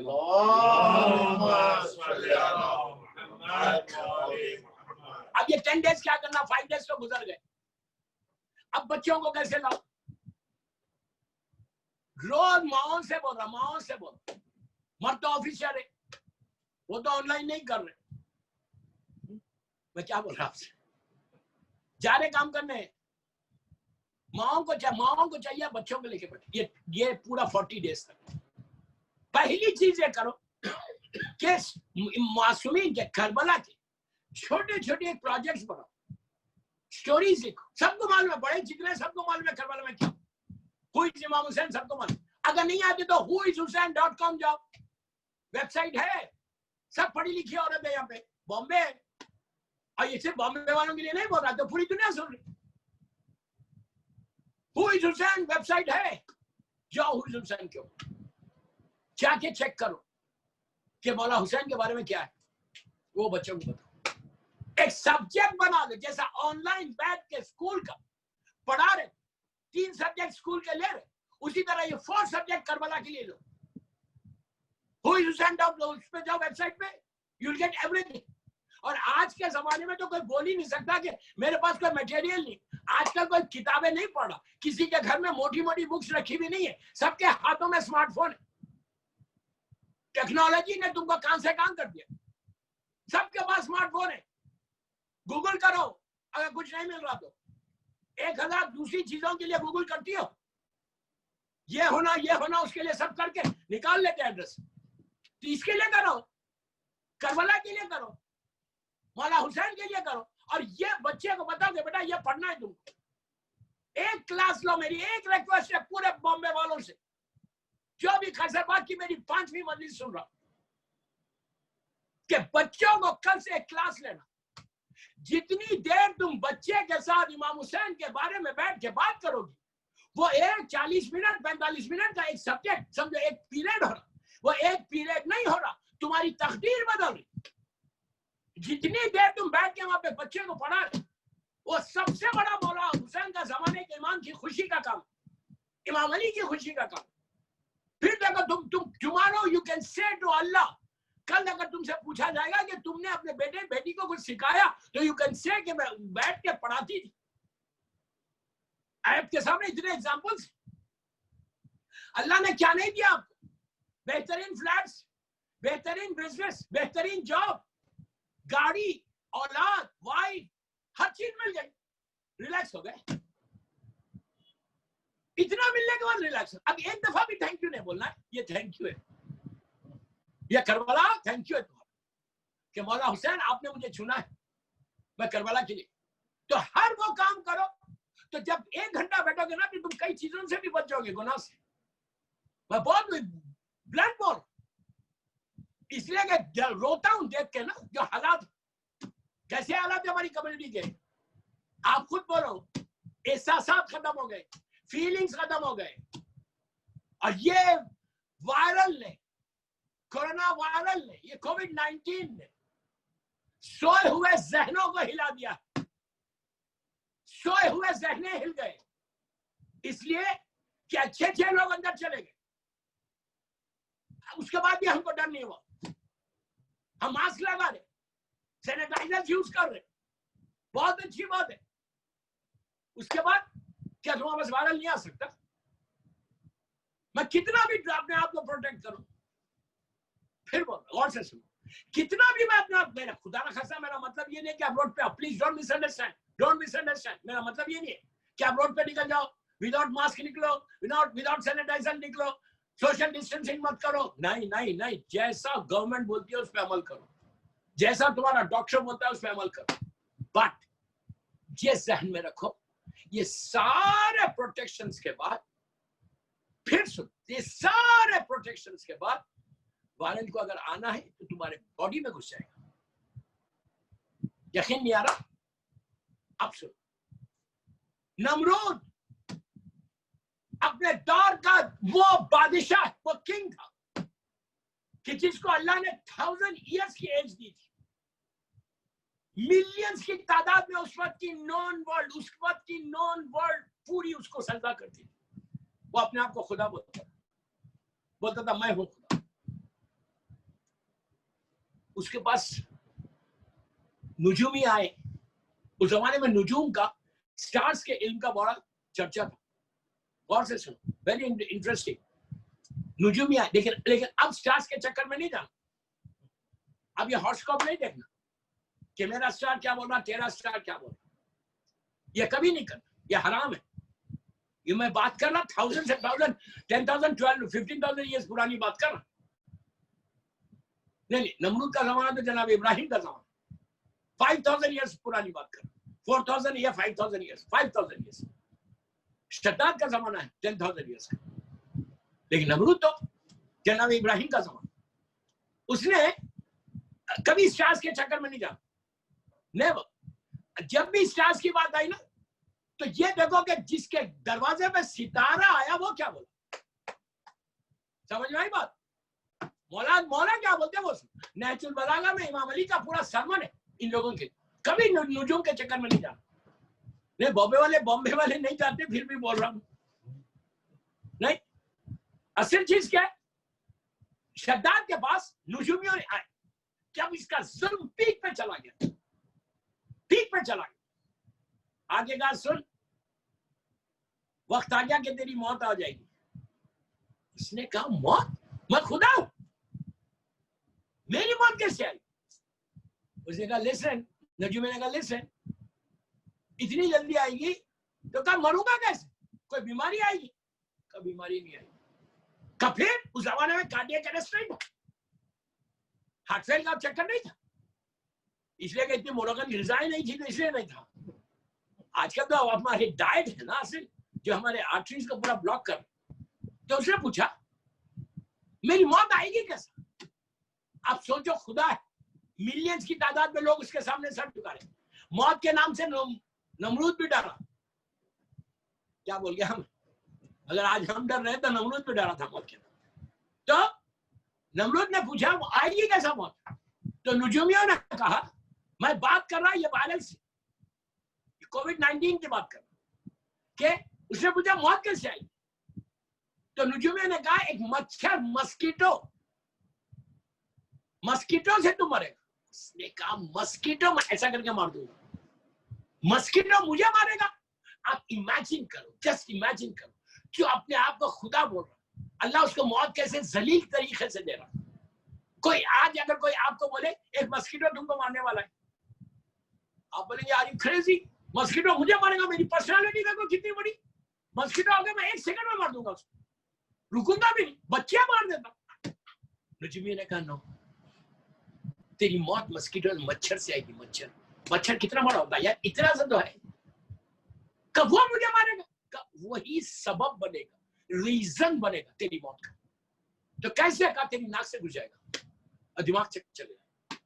अब ये 10 डेज क्या करना, 5 डेज तो गुजर गए। अब बच्चों को कैसे लाओ? रोज माओ से बोल रहा, माओ से बोल। मर्द तो ऑफिसर है, वो तो ऑनलाइन नहीं कर रहे। मैं क्या बोल रहा आपसे, जा रहे काम करने। माओ को चाहिए बच्चों को लेके बैठे। ये पूरा 40 डेज तक पहली चीज ये करो कि मासूमीन के करबला के छोटे छोटे प्रोजेक्ट्स बनाओ, स्टोरीज लिखो। सबको मालूम है, बड़े जितने सबको मालूम है करबला में क्या हुई, इमाम हुसैन सबको मालूम। अगर नहीं आते तो whoishusain.com जाओ, वेबसाइट है, सब पढ़ी लिखी औरत है यहाँ पे बॉम्बे। और ये सिर्फ बॉम्बे वालों के लिए नहीं बोल रहा, तो पूरी दुनिया सुन रही। Who is Hussain वेबसाइट है, जाओ Who is Hussain क्यों जाके चेक करो कि मौला हुसैन के बारे में क्या है, वो बच्चों को बताओ। एक सब्जेक्ट बना दो, जैसा ऑनलाइन बैठ के स्कूल का पढ़ा रहे, 3 सब्जेक्ट स्कूल के ले रहे, उसी तरह ये 4 सब्जेक्ट करबला के लिए लो। Who is Hussain.com पे जाओ, वेबसाइट पे, you'll get everything। और आज के जमाने में तो कोई बोल ही नहीं सकता कि मेरे पास कोई मटेरियल नहीं। आजकल कोई किताबें नहीं पढ़ा, किसी के घर में मोटी मोटी बुक्स रखी भी नहीं है, सबके हाथों में स्मार्टफोन है। टेक्नोलॉजी ने तुमको कहां से कहां कर दिया, सबके पास स्मार्टफोन है। गूगल करो, अगर कुछ नहीं मिल रहा तो 1000 दूसरी चीजों के लिए गूगल करती हो, ये होना उसके लिए सब करके निकाल लेते हैं एड्रेस। तो इसके लिए करो, करबला के लिए करो, मौला हुसैन के लिए करो। और ये बच्चे को बताओ कि बेटा ये पढ़ना है तुमको, एक क्लास लो। मेरी एक रिक्वेस्ट है पूरे बॉम्बे वालों से, जो भी खैसराबाद की मेरी 5वीं मजलिस सुन रहा, कि बच्चों को कल से एक क्लास लेना। जितनी देर तुम बच्चे के साथ इमाम हुसैन के बारे में बैठ के बात करोगी, वो एक 40 मिनट 45 मिनट का एक सब्जेक्ट समझो, एक पीरियड हो रहा, वो एक पीरियड नहीं हो रहा, तुम्हारी तकदीर बदल रही। जितनी देर तुम बैठ के वहां पे बच्चे को पढ़ा रहे, वो सबसे बड़ा मौला हुसैन का जमाने के इमाम की खुशी का काम, इमाम अली की खुशी का काम। फिर देखो तुम tomorrow you can say to Allah, कल अगर तुमसे पूछा जाएगा कि तुमने अपने बेटे बेटी को कुछ सिखाया, तो यू कैन से कि मैं बैठ के पढ़ाती थी। आपके सामने इतने एग्जांपल्स। अल्लाह ने क्या नहीं दिया आपको? बेहतरीन फ्लैट्स, बेहतरीन बिजनेस, बेहतरीन जॉब, गाड़ी, औलाद, वाइफ, हर चीज मिल गई, रिलैक्स हो गए। इतना मिलने के बाद रिलैक्स। अब एक दफा भी थैंक यू नहीं बोलना है, ये थैंक यू है, ये करबला थैंक यू है तुम्हारा कि मौला हुसैन आपने मुझे चुना है मैं करबला के लिए। तो हर वो काम करो, तो जब 1 घंटा बैठोगे ना, तो तुम कई चीजों से भी बच जाओगे, गुनाह से। मैं बहुत ब्लड बोल, इसलिए कि रोता हूं देख के ना, जो हालात, कैसे हालात है हमारी कम्युनिटी के। आप खुद बोलो, एहसासात खत्म हो गए, फीलिंग्स खत्म हो गए। और ये वायरल ने, कोरोना वायरल ने, ये कोविड-19 ने सोए हुए जहनों को हिला दिया। सोए हुए जहने हिल गए, इसलिए कि अच्छे लोग अंदर चले गए। उसके बाद भी हमको डर नहीं हुआ, हम मास्क लगा रहे, सैनिटाइजर यूज कर रहे, बहुत अच्छी बात है। उसके बाद क्या तुम्हारे पास वायरल नहीं आ सकता? मैं कितना भी अपने आप को प्रोटेक्ट करूं, फिर बोल और से सुनो, कितना भी मैं अपने आप, मेरा खुदा ना खासा, मेरा मतलब ये नहीं कि आप रोड पे, प्लीज डोंट मिसअंडरस्टैंड, मेरा मतलब ये नहीं है कि आप रोड पे निकल जाओ, विदाउट मास्क निकलो, विदाउट सैनिटाइजर निकलो। सोशल डिस्टेंसिंग मत करो, नहीं नहीं नहीं, जैसा गवर्नमेंट बोलती है उस पर अमल करो, जैसा तुम्हारा डॉक्टर बोलता है उस पर अमल करो। बट ये जहन में रखो, ये सारे प्रोटेक्शंस के बाद, फिर सुन, ये सारे प्रोटेक्शंस के बाद वायरस को अगर आना है तो तुम्हारे बॉडी में घुस जाएगा। यकीन नहीं आ रहा? अब सुन, नमरूद अपने दौर का वो बादशाह, वो किंग था कि जिसको अल्लाह ने 1000 इयर्स की एज दी थी। मिलियंस की तादाद में उस वक्त की नॉन वर्ल्ड पूरी उसको सजदा करती थी। वो अपने आप को खुदा बोलता था मैं हूं खुदा। उसके पास नुजूमी आए। उस जमाने में नुजूम का, स्टार्स के इल्म का बड़ा चर्चा था। गौर से सुनो, वेरी इंटरेस्टिंग। नुजूमी आए, लेकिन अब स्टार्स के चक्कर में नहीं जाना। अब ये हॉरोस्कोप नहीं देखना कि मेरा स्टार क्या बोल रहा, तेरा स्टार क्या बोल रहा। ये कभी नहीं करना, ये हराम है। ये मैं बात कर रहा 1000 से 1000, 10,000, 12, 15,000 ईयर्स पुरानी बात कर रहा। नहीं, नमरूद का जमाना तो जनाब इब्राहिम का जमाना, 5000 ईयर्स पुरानी बात कर रहा। 4000 या 5000 ईयर्स, 5000 ईयर्स। शद्दाद का जमाना है 10,000 ईयर्स का। लेकिन नमरूद तो जनाब इब्राहिम का जमाना। उसने कभी स्टार्स के चक्कर में नहीं जाना, नेवर। जब भी स्टार्स की बात आई ना, तो ये देखो कि जिसके दरवाजे पे सितारा आया वो क्या बोला। समझ में आई बात? मौला क्या बोलते हैं वो। नहजुल बलागा में इमाम अली का पूरा सरमन है इन लोगों के। कभी नुजूम के चक्कर में नहीं जाना। नहीं, बॉम्बे वाले नहीं जाते, फिर भी बोल रहा हूं। नहीं, असल चीज क्या है, शद्दाद के पास नुजूमियों ने आए। जब इसका जुल्म पीक पे चला गया, पीक पे चला गया, आगे का सुन, वक्त आ गया कि तेरी मौत आ जाएगी। इसने कहा मौत? मैं खुदा हूं, मेरी मौत कैसे आई? उसने कहा लिसन, नजूमी ने कहा लिसन, इतनी जल्दी आएगी तो कहा मरूंगा कैसे, कोई बीमारी आएगी? कहा बीमारी नहीं आई। कहा फिर उस जमाने में कार्डियक अरेस्ट नहीं था, हार्ट फेल का चक्कर नहीं था, इसलिए कि इतनी मोनोगन गिरजाएं नहीं थी तो इसलिए नहीं था। आजकल तो हमारी डाइट है ना असल, जो हमारे आर्टरीज को पूरा ब्लॉक कर। तो उसने पूछा मेरी मौत आएगी कैसे? आप सोचो, खुदा है, मिलियंस की तादाद में लोग उसके सामने सर झुका रहे। मौत के नाम से नमरूद भी डरा। क्या बोल गया हम? अगर आज हम डर रहे तो नमरूद भी डरा था मौत के नाम। तो नमरूद ने पूछा आएगी कैसा मौत? तो नुजूमियों ने कहा मैं बात कर रहा ये वायरस से, कोविड-19 की बात कर रहा। के उसने पूछा मौत कैसे आई? तो नुजूमियों ने कहा एक मच्छर, मस्कीटो से तुम मरेगा। उसने कहा मस्कीटो, मैं ऐसा करके मार दूंगा, मस्कीटो मुझे मारेगा? आप इमेजिन करो, जस्ट इमेजिन करो, जो अपने आप को खुदा बोल रहा, अल्लाह उसको मौत कैसे जलील तरीके से दे रहा। कोई आज अगर कोई आपको बोले एक मस्कीटो तुमको मारने वाला है, आप बोलेंगे आर यू क्रेजी, मस्कीटो मुझे मारेगा? मेरी पर्सनालिटी देखो कितनी बड़ी, मस्कीटो आगे मैं 1 सेकंड में मार दूंगा उसको, रुकूंगा भी नहीं, बच्चियां मार देता। नजमी ने कहा नो, तेरी मौत मस्कीटो, मच्छर से आएगी। मच्छर कितना बड़ा होता है यार, इतना सा तो है। कब वो मुझे मारेगा? कब वही सबब बनेगा, रीजन बनेगा तेरी मौत का। तो कैसे कहा तेरी नाक से घुस जाएगा और दिमाग से चलेगा।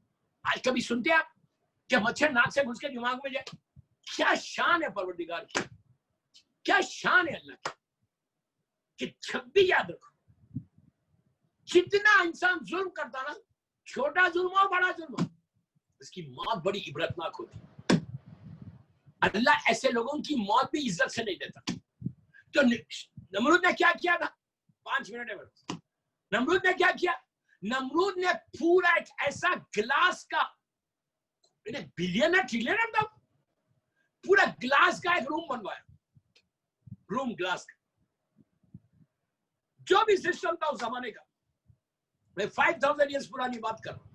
आज कभी सुनते आप क्या मच्छर नाक से घुस के दिमाग में जाए? क्या शान है परवरदिगार की, क्या शान है अल्लाह की, कि जब भी याद रखो जितना इंसान जुल्म करता ना, छोटा जुल्म हो बड़ा जुल्म हो, उसकी मौत बड़ी इबरतनाक होती। अल्लाह ऐसे लोगों की मौत भी इज्जत से नहीं देता। तो नमरूद ने क्या किया था? 5 मिनट है। नमरूद ने क्या किया? नमरूद ने पूरा एक ऐसा ग्लास का, बिलियनर ट्रिलियनर था, पूरा ग्लास का एक रूम बनवाया, रूम ग्लास का। जो भी सिस्टम था उस जमाने का, मैं 5000 ईयर्स पुरानी बात कर रहा हूं,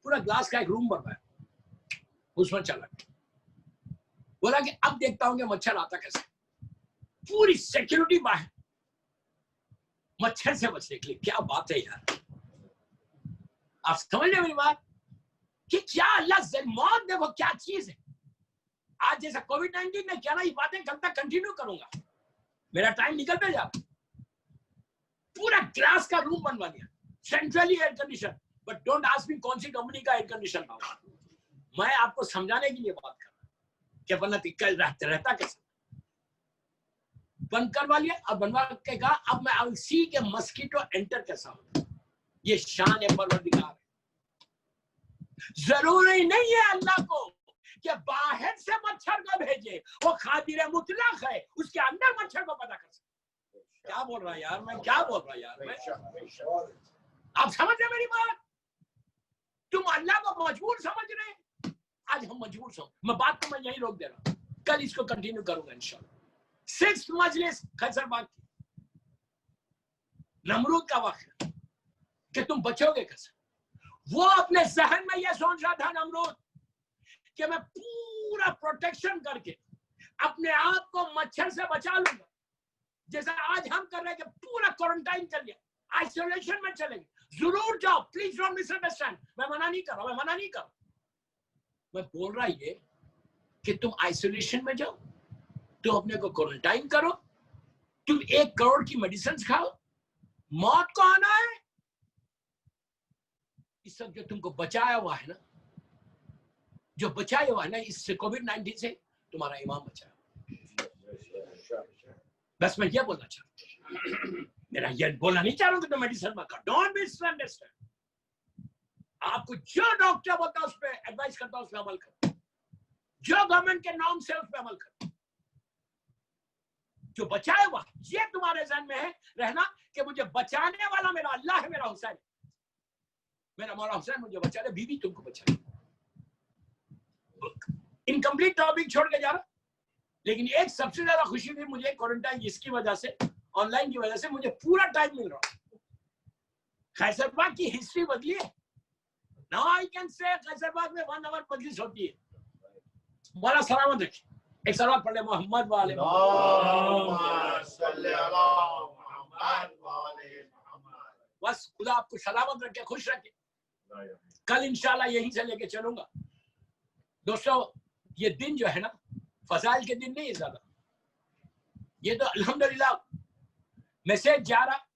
पूरा ग्लास का एक रूम बनवाया, उसमें चला, बोला कि अब देखता हूं कि मच्छर आता कैसे। पूरी सिक्योरिटी बाहर, मच्छर से बचने के लिए। क्या बात है यार, आप समझ रहे मेरी बात कि क्या अल्लाह मौत देखो क्या चीज है। आज जैसा कोविड-19 ने क्या ना, ये बातें कल तक कंटिन्यू करूंगा, मेरा टाइम निकल पे जा। पूरा ग्लास का रूम बनवा दिया, centrally air condition, but don't ask me कौन सी कंपनी का एयर कंडीशन था। मैं आपको समझाने के लिए बात कर रहा हूं कि वरना दिक्कत रहता कैसे। बंद करवा लिया, अब बनवा के कहा अब मैं आई विल सी के मस्कीटो एंटर कैसा होता है। ये शान है परवरदिगार। जरूरी नहीं है अल्लाह को कि बाहर से मच्छर को भेजे, वो खादिर मुतलक है, उसके अंदर मच्छर को पैदा कर सकते। क्या बोल रहा है यार मैं, क्या बोल रहा है यार मैं, आप समझ रहे मेरी बात। तुम अल्लाह को मजबूर समझ रहे हैं, आज हम मजबूर समझ। मैं बात को मैं यही रोक दे रहा हूं, कल इसको कंटिन्यू करूंगा इंशाल्लाह। 6th मजलिस खैसरबाग की, नमरूद का वक्त कि तुम बचोगे कैसे। वो अपने जहन में यह सोच रहा था नमरूद कि मैं पूरा प्रोटेक्शन करके अपने आप को मच्छर से बचा लूंगा, जैसा आज हम कर रहे हैं कि पूरा क्वारंटाइन कर लिया, आइसोलेशन में चलेंगे। जरूर जाओ, प्लीज डोंट मिसअंडरस्टैंड, मैं मना नहीं कर रहा, मैं मना नहीं कर रहा। मैं बोल रहा ये कि तुम आइसोलेशन में जाओ, तुम अपने को क्वारंटाइन करो, तुम 1 करोड़ की मेडिसिन खाओ, मौत को आना है। इस सब जो तुमको बचाया हुआ है ना, जो बचाया हुआ है ना, इससे कोविड-19 से तुम्हारा ईमान बचा। बस मैं ये बोलना चाहता हूं, मेरा ये बोलना नहीं चाह रहा हूं कि तुम मेडिसिन मत खाओ, डोंट मिसअंडरस्टैंड। आपको जो डॉक्टर बोलता है उस पर एडवाइस करता है, उस पर अमल करो, जो गवर्नमेंट के नॉर्म से उस पर अमल करो। जो बचाए हुआ ये तुम्हारे जहन में है रहना कि मुझे बचाने वाला मेरा अल्लाह है, मेरा हुसैन, मेरा मौला हुसैन मुझे बचा ले, बीवी तुमको बचा ले। इनकम्प्लीट टॉपिक छोड़ के जा रहा, लेकिन एक सबसे ज्यादा खुशी थी मुझे क्वारंटाइन इसकी वजह से, ऑनलाइन की वजह से मुझे पूरा टाइम मिल रहा। खैसरबाग की हिस्ट्री बदली है। नाउ आई कैन से खैसरबाग में 1 आवर मजलिस होती है। मौला सलामत रखे। एक सलाम पढ़ ले, मोहम्मद वाले बस खुदा आपको सलामत रखे, खुश रखे। कल इंशाल्लाह यहीं से लेके चलूंगा। दोस्तों ये दिन जो है ना, फजाइल के दिन नहीं है ज्यादा, ये तो अल्हम्दुलिल्लाह मैसेज जा रहा,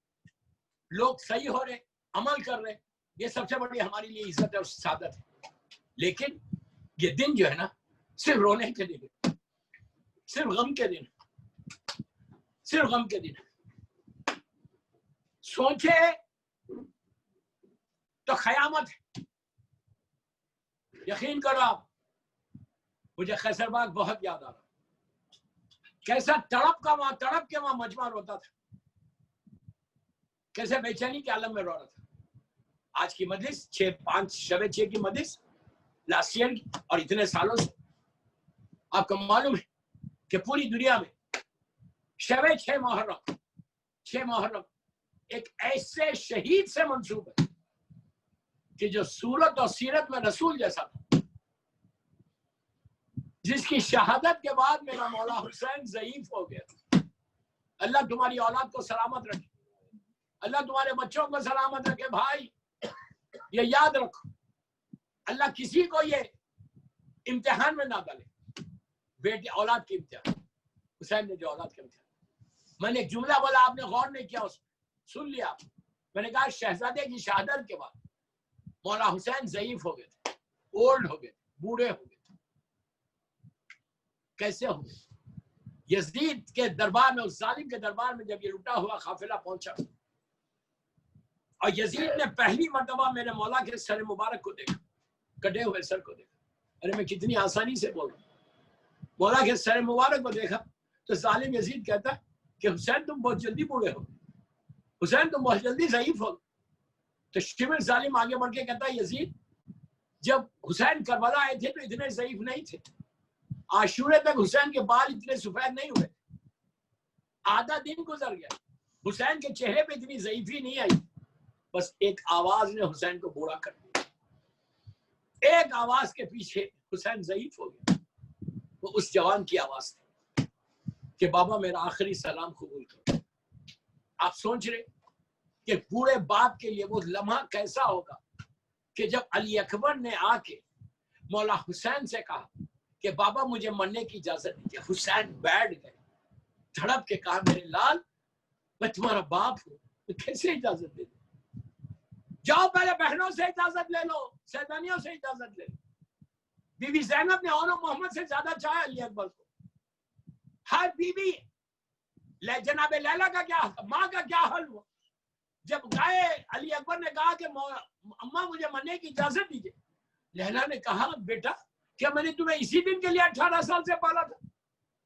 लोग सही हो रहे, अमल कर रहे, ये सबसे बड़ी हमारे लिए इज्जत और सादत है। लेकिन ये दिन जो है ना, सिर्फ रोने के दिन है, सिर्फ गम के दिन, सिर्फ गम के दिन। सोचे तो क़यामत है। यकीन करो आप, मुझे खैसरबाग बहुत याद आ रहा, कैसा तड़प के वहां मजमा रोता था, कैसे बेचैनी के आलम में रो रहा था। आज की मजलिस 5 शब 6 की मजलिस लास्ट ईयर की, और इतने सालों से आपको मालूम है कि पूरी दुनिया में शब 6 मुहर्रम एक ऐसे शहीद से मंसूब है कि जो सूरत और सीरत में रसूल जैसा था, जिसकी शहादत के बाद मेरा मौला हुसैन ज़ईफ हो गया। अल्लाह तुम्हारी औलाद को सलामत रखे, अल्लाह तुम्हारे बच्चों को सलामत रखे। भाई ये याद रखो, अल्लाह किसी को ये इम्तिहान में ना डाले, बेटी औलाद की इम्तिहान। हुसैन ने जो औलाद के इम्तिहान, मैंने एक जुमला बोला, आपने गौर नहीं किया, सुन लिया। मैंने कहा शहजादे की शहादत के बाद मौला हुसैन ज़ईफ हो गए थे, ओल्ड हो गए, बूढ़े हो गए। कैसे हो गए? यजीद के दरबार में, उस जालिम के दरबार में जब ये लुटा हुआ काफिला पहुंचा, और यजीद ने पहली मर्तबा मेरे मौला के सर मुबारक को देखा, कटे हुए सर को देखा। अरे मैं कितनी आसानी से बोल रहा हूँ। मौला के सर मुबारक को देखा तो जालिम यजीद कहता है कि हुसैन तुम बहुत जल्दी बूढ़े हो, हुसैन तुम बहुत जल्दी ज़ईफ हो। तो शिमिर जालिम आगे बढ़ के कहता है, यजीद जब हुसैन करबला आए थे तो इतने ज़ईफ नहीं थे, आशूरे तक हुसैन के बाल इतने सफेद नहीं हुए, आधा दिन गुजर गया, हुसैन के चेहरे पे इतनी ज़ईफी नहीं आई। बस एक आवाज ने हुसैन को बूढ़ा कर दिया, एक आवाज के पीछे हुसैन ज़ईफ हो गया। वो उस जवान की आवाज थी कि बाबा मेरा आखिरी सलाम कबूल करो। आप सोच रहे कि बूढ़े बाप के लिए वो लम्हा कैसा होगा कि जब अली अकबर ने आके मौला हुसैन से कहा कि बाबा मुझे मरने की इजाजत दीजिए। हुसैन बैठ गए, धड़प के कहा मेरे लाल मैं तुम्हारा बाप हूँ, तो कैसे इजाजत दे दूं? जाओ पहले बहनों से इजाजत ले लो, सैदानियों से इजाजत ले लो। बीबी ज़ैनब ने और मोहम्मद से ज्यादा चाहा अली अकबर को। हर बीबी जनाब लैला का क्या, माँ का क्या हाल हुआ जब गए अली अकबर ने कहा कि अम्मा मुझे मरने की इजाजत दीजिए। लैला ने कहा बेटा क्या मैंने तुम्हें इसी दिन के लिए 18 साल से पाला था?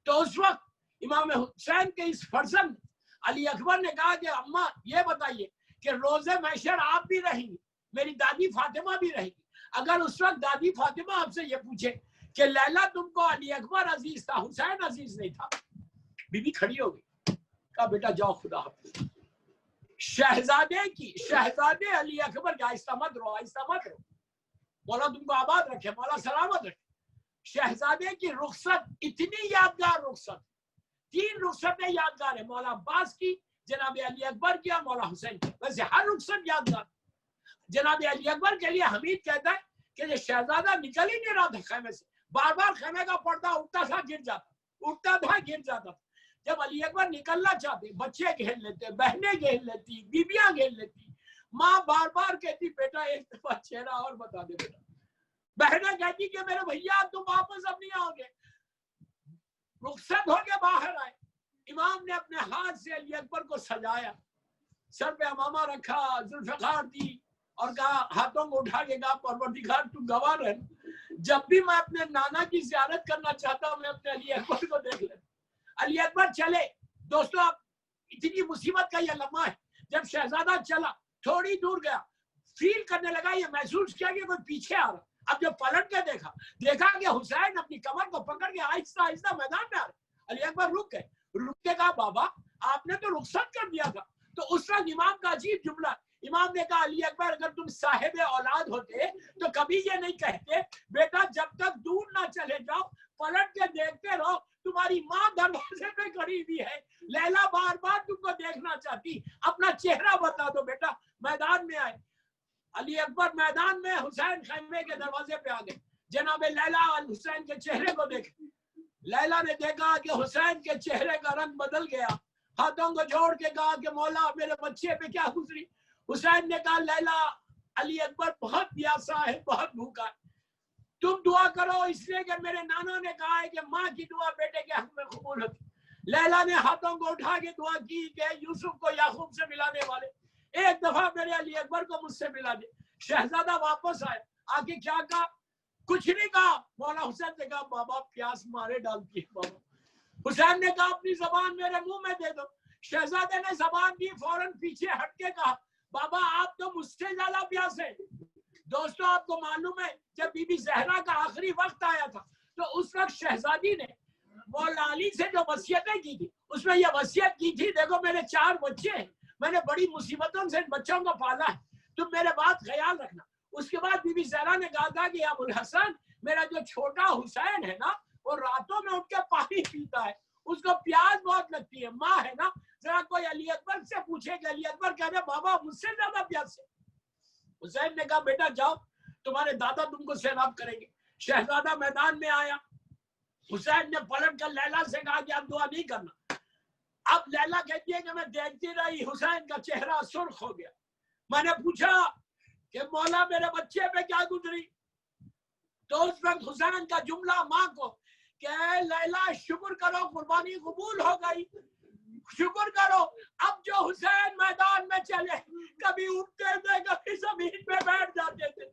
तो उस वक्त इमाम हुसैन के इस फर्जंद अली अकबर ने कहा कि अम्मा ये बताइए कि रोजे महशर आप भी रहेंगी, मेरी दादी फातिमा भी रहेगी। अगर उस वक्त दादी फातिमा आपसे ये पूछे कि लैला तुमको अली अकबर अजीज था, हुसैन अजीज नहीं था, बीबी खड़ी हो गई, कहा बेटा जाओ खुदा हाफिज। शहजादे अली अकबर के आहिस्ता मत रो, मौला तुमको आबाद रखे, मौला सलामत रखे। शहजादे की रुखसत इतनी यादगार रुखसत, 3 रुखसतें यादगार है, मौला अब्बास की, जनाब अली अकबर की और मौला हुसैन की। वैसे हर रुखसत यादगार। जनाब अली अकबर के लिए हमीद कहता है कि ये शहजादा निकल ही नहीं रहा था खेमे से, बार बार खेमे का पर्दा उठता था गिर जाता। जब अली अकबर निकलना चाहते, बच्चे घेर लेते, बहनें घेर लेती, बीबियां घेर लेती, माँ बार बार कहती बेटा एक दफा चेहरा और बता दे बेटा। बहनें कहती कि मेरे भैया तुम वापस अब नहीं आओगे। रुखसत होके बाहर आए, इमाम ने अपने हाथ से अली अकबर को सजाया, सर पे अमामा रखा, जुल्फ़िकार दी और कहा, हाथों को उठा के कहा परवरदिगार तू गवाह रह, जब भी मैं अपने नाना की ज़ियारत करना चाहता हूँ मैं अपने अली अकबर को देख लेता। अली अकबर चले। दोस्तों आप इतनी मुसीबत का यह लम्हा है, जब शहजादा चला थोड़ी दूर गया, फील करने लगा, ये महसूस किया कि कोई पीछे आ रहा। अब जब पलट के देखा कि हुसैन अपनी कमर को पकड़ के आहिस्ता आहिस्ता मैदान में आ रहे। अली अकबर रुक के कहा बाबा आपने तो रुखसत कर दिया था। तो उस वक्त इमाम का अजीब जुमला, इमाम ने कहा अली अकबर अगर तुम साहिब औलाद होते तो कभी ये नहीं कहते बेटा जब तक दूर ना चले जाओ पलट के देखते रहो, तुम्हारी माँ दरवाजे पे खड़ी हुई है, लैला बार बार तुमको देखना चाहती, अपना चेहरा बता दो बेटा। मैदान में आए, अली अकबर मैदान में हुसैन खैमे के दरवाजे पे आ गए। जनाब लैला और हुसैन के चेहरे को देखे, लैला ने देखा कि हुसैन के चेहरे का रंग बदल गया, हाथों को जोड़ के कहा कि मौला मेरे बच्चे पे क्या गुजरी। हुसैन ने कहा लैला अली अकबर बहुत प्यासा है, बहुत भूखा है, तुम दुआ करो, इसलिए कि मेरे नाना ने कहा है कि माँ की दुआ बेटे के हक में कबूल होती। लैला ने हाथों को उठा के दुआ की कि यूसुफ को याकूब से मिलाने वाले एक दफा मेरे अली अकबर को मुझसे मिला दे। शहजादा वापस आए, आके क्या कहा, कुछ नहीं कहा। मौला हुसैन ने कहा बाबा प्यास मारे डालती है बाबा। हुसैन ने कहा अपनी जबान मेरे मुंह में दे दो। शहजादे ने जबान दी, फौरन पीछे हट के कहा बाबा आप तो मुझसे ज्यादा प्यास है। दोस्तों आपको मालूम है जब बीबी ज़हरा का आखिरी वक्त आया था तो उस वक्त शहजादी ने मौला अली से जो वसीयतें की थी उसमें यह वसीयत की थी, देखो मेरे 4 बच्चे हैं, मैंने बड़ी मुसीबतों से इन बच्चों को पाला है, तुम मेरे बात ख्याल रखना। उसके बाद बीबी ज़हरा ने कहा था कि अबुल हसन मेरा जो छोटा हुसैन है ना वो रातों में उठ के पानी पीता है, उसको प्यास बहुत लगती है, माँ है ना, जरा कोई अली अकबर से पूछे कि अली अकबर कह रहे बाबा मुझसे ज्यादा प्यास है। हुसैन ने कहा बेटा जाओ तुम्हारे दादा तुमको सैराब करेंगे। शहजादा मैदान में आया, हुसैन ने पलट कर लैला से कहा कि आप दुआ नहीं करना। अब लैला कहती है कि मैं देखती रही, हुसैन का चेहरा सुर्ख हो गया। मैंने पूछा कि मौला मेरे बच्चे पे क्या गुजरी, तो उस वक्त हुसैन का जुमला माँ को कि लैला शुक्र करो कुर्बानी कबूल हो गई, शुक्र करो। अब जो हुसैन मैदान में चले कभी उठते थे कभी जमीन पे बैठ जाते थे,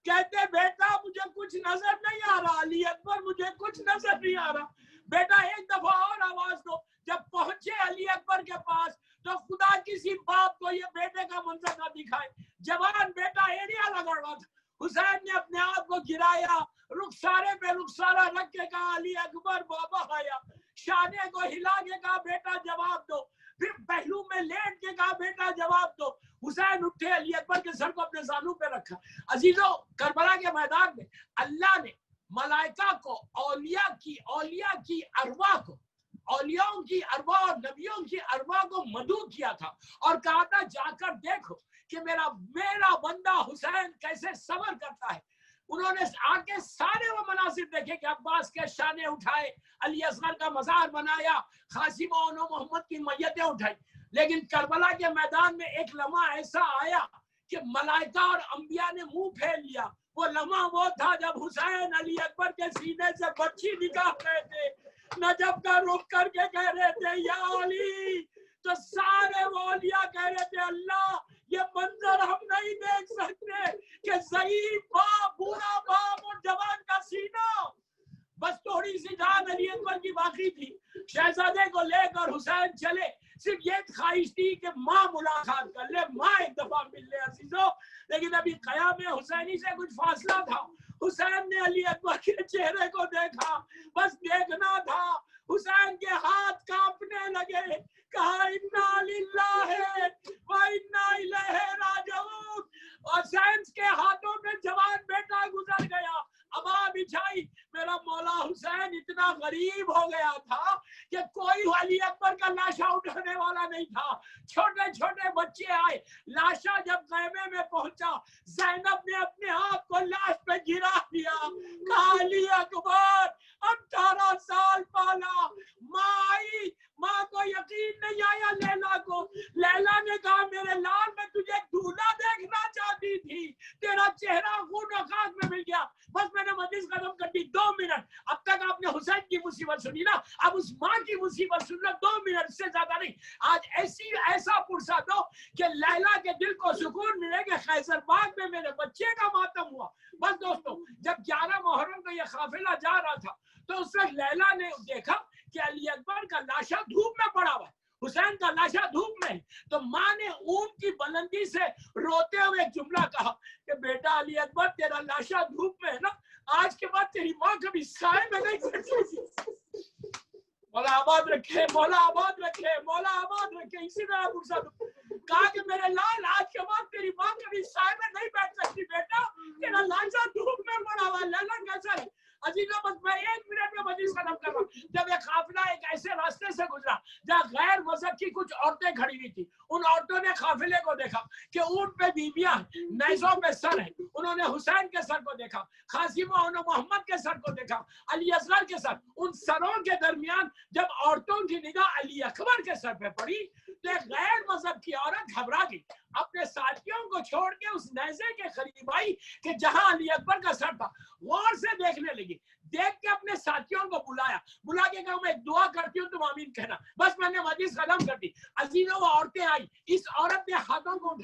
कहते बेटा मुझे कुछ नजर नहीं आ रहा, अली अकबर मुझे कुछ नजर नहीं आ रहा, बेटा एक दफा और आवाज दो। जब पहुंचे अली अकबर के पास तो खुदा किसी बाप को ये बेटे का मंजर ना दिखाए, जवान बेटा एरिया लगा था। हुसैन ने अपने आप को गिराया, रुखसारे पे रुखसारा रख के कहा अली अकबर बाबा आया, शाने को हिला के कहा बेटा जवाब दो, फिर पहलू में लेट के कहा बेटा जवाब दो। हुसैन उठे, अली अकबर के सर को अपने जानू पे रखा। अजीजों करबला के मैदान में अल्लाह ने मलाइका को औलिया की अरवाह को औलियाओं की अरवा और नबियों की अरवा को मदऊ किया था और कहा था जाकर देखो कि मेरा बंदा हुसैन कैसे सब्र करता है। उन्होंने आके सारे वो मनासिब देखे कि अब्बास के शाने उठाए, अली असगर का मजार बनाया, कासिम और मोहम्मद की मैयतें उठाई। लेकिन करबला के मैदान में एक लम्हा ऐसा आया कि मलाइका और अंबिया ने मुंह फेर लिया। वो लम्हा वो था जब हुसैन अली अकबर के सीने से बच्ची निकाल रहे थे, नजब का रुख करके कह रहे थे या अली। तो सारे औलिया कह रहे थे अल्लाह ये मंजर हम नहीं देख सकते कि ज़ईफ बाप, बूढ़ा बाप और जवान का सीना। बस थोड़ी सी जान अली अकबर की बाकी थी। शहजादे को लेकर हुसैन चले, सिर्फ ये ख्वाहिश थी कि माँ मुलाकात कर ले, माँ एक दफा मिल ले अजीजों। लेकिन अभी क़याम हुसैनी से कुछ फासला था। हुसैन ने अली अकबर के चेहरे को देखा, बस देखना था। हुसैन के हाथ कांपने लगे, कहा इन्ना लिल्लाहि व इन्ना इलैहि राजिऊन। हुसैन के हाथों में जवान बेटा गुजर गया। अबा बिछाई। मेरा मौला हुसैन इतना गरीब हो गया था कि कोई अली अकबर का लाशा उठाने वाला नहीं था। छोटे छोटे बच्चे आए। लाशा जब ख़ैमे में पहुंचा, ज़ैनब ने अपने आप को लाश पे गिरा दिया। कहा अली अकबर 18 साल पाला। माँ आई, माँ को यकीन नहीं आया लैला को। लैला ने कहा मेरे लाल मैं तुझे दूल्हा देखना चाहती थी, तेरा चेहरा खून और खाक में मिल गया। बस मैंने मजलिस खत्म कर दी। 2 मिनट। अब तक आपने हुसैन की मुसीबत सुनी ना, अब उस माँ की मुसीबत सुन लो। 2 मिनट से ज्यादा नहीं। आज ऐसा पुरसा दो कि लैला के दिल को सुकून मिले कि खैसर बाग में मेरे बच्चे का मातम हुआ। बस दोस्तों, जब 11 मुहर्रम को यह काफिला जा रहा था तो उस वक्त लैला ने देखा कि अली अकबर का लाशा धूप में पड़ा हुआ है, हुसैन का लाशा धूप में। तो माँ ने ऊंट की बुलंदी से रोते हुए एक जुमला कहा कि बेटा अली अकबर तेरा लाशा धूप में है ना, आज के बाद तेरी माँ कभी साए में नहीं बैठेगी। मौला आबाद रखे, मौला आबाद रखे, मौला आबाद रखे। इसी तरह पुरसा कहा कि मेरे लाल आज के बाद तेरी माँ कभी साए में नहीं बैठ सकती बेटा, तेरा लाशा धूप में पड़ा हुआ। लैला कैसा है अजीजों, बस मैं 1 मिनट में मजलिस खत्म कर रहा हूँ। जब एक काफिला एक ऐसे रास्ते से गुजरा जहाँ गैर मजहब की कुछ औरतें खड़ी हुई थी। उन औरतों ने काफिले को देखा कि ऊंट पे बीबियां हैं, नेज़ों पे सर है। उन्होंने हुसैन के सर को देखा, कासिम और मोहम्मद के सर को देखा, अली असगर के सर। उन सरों के दरमियान जब औरतों की निगाह अली अकबर के सर पे पड़ी तो एक गैर मजहब की औरत घबरा गई, अपने साथियों को छोड़ के उस नेज़े के करीब आई कि जहां अली अकबर का सर था। गौर से देखने लगी, देख के अपने साथियों को बुला के कहा मैं दुआ करती हूँ तुम आमीन कहना। बस मैंने मजलिस खत्म कर दी। अजीजों वो औरतें आई, इस औरत ने हाथों को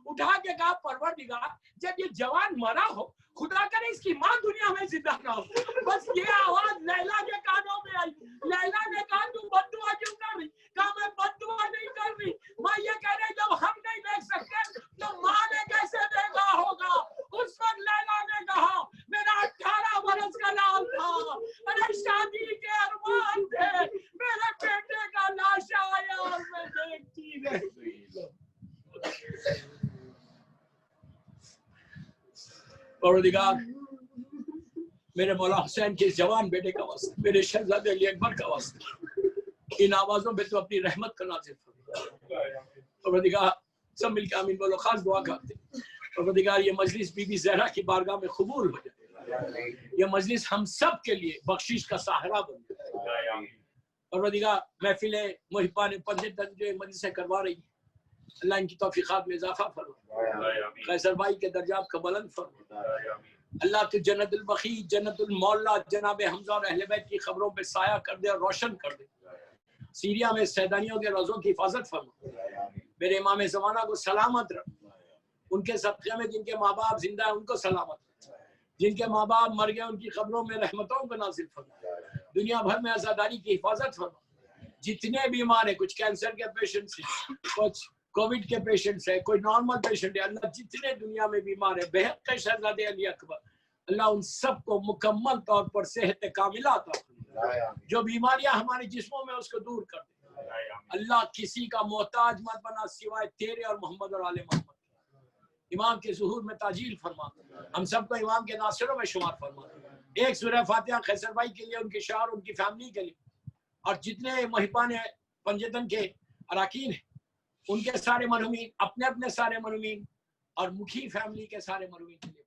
उठा के कहा परवरदिगार जब ये जवान मरा हो खुदा करे इसकी माँ दुनिया में जिंदा ना हो। बस ये आवाज लैला के कानों में आई। लैला ने कहा तू बद्दुआ क्यों कर रही? कहा मैं बद्दुआ नहीं कर रही, माँ ये कह रही जब हम नहीं देख सकते तो माँ ने कैसे देखा होगा। उस वक्त लैला ने कहा मेरा 18 बरस का लाल था, अरे शादी के अरमान थे, मेरे बेटे का लाशा आया और मैं देखती रही। परवरदिगार मेरे मौला हुसैन के जवान बेटे का वास्ता, मेरे शहजादे अली अकबर का वास्ता, इन आवाजों पे तो अपनी रहमत का नाज़िल फरमा। परवरदिगार सब मिलकर आमीन बोलो। खास दुआ करते परवरदिगार ये मजलिस बीबी ज़हरा की बारगाह में कबूल हो जाए, ये मजलिस हम सब के लिए बख्शिश का सहारा बन जाए। परवरदिगार महफिले मुहिब्बान पंडित जो मजलिसें करवा रही, अल्लाह इनकी तौफीक़ात में इजाफा फरमा, कैसर भाई के दर्जात का बुलंद फरमा। अल्लाह तो जन्नतुल बखी, जन्नतुल मौला जनाब हमजा और अहले बैत की खबरों पे साया कर दे और रोशन कर दे। सीरिया में सैदानियों के रोज़ों की हिफाजत फरमा। मेरे इमाम ज़माना को सलामत रख, उनके सदक़े में जिनके माँ बाप जिंदा है उनको सलामत रख, जिनके माँ बाप मर गए उनकी खबरों में रहमतों को नाज़िल फरमा। दुनिया भर में आज़ादारी की हिफाजत फरमा। जितने बीमार है, कुछ कैंसर के पेशेंट्स हैं, कुछ कोविड के पेशेंट्स है, कोई नॉर्मल पेशेंट है, अल्लाह जितने दुनिया में बीमार है बेहद के शहजादे अली अकबर, अल्लाह उन सबको मुकम्मल तौर पर सेहत कामिला अता फरमा। जो बीमारियां हमारे जिस्मों में उसको दूर कर दे। अल्लाह किसी का मोहताज मत बना सिवाय तेरे और मोहम्मद और आले मोहम्मद। इमाम के ज़ुहूर में ताजील फरमा, हम सबको इमाम के नासिरों में शुमार फरमा। एक सूरह फातिहा खैसर भाई के लिए, उनके शार, उनकी फैमिली के लिए, और जितने महिबान पंजतन के अराकीन हैं उनके सारे मरहुमीन, अपने अपने सारे मरहुमीन और मुखी फैमिली के सारे मरहुमीन के लिए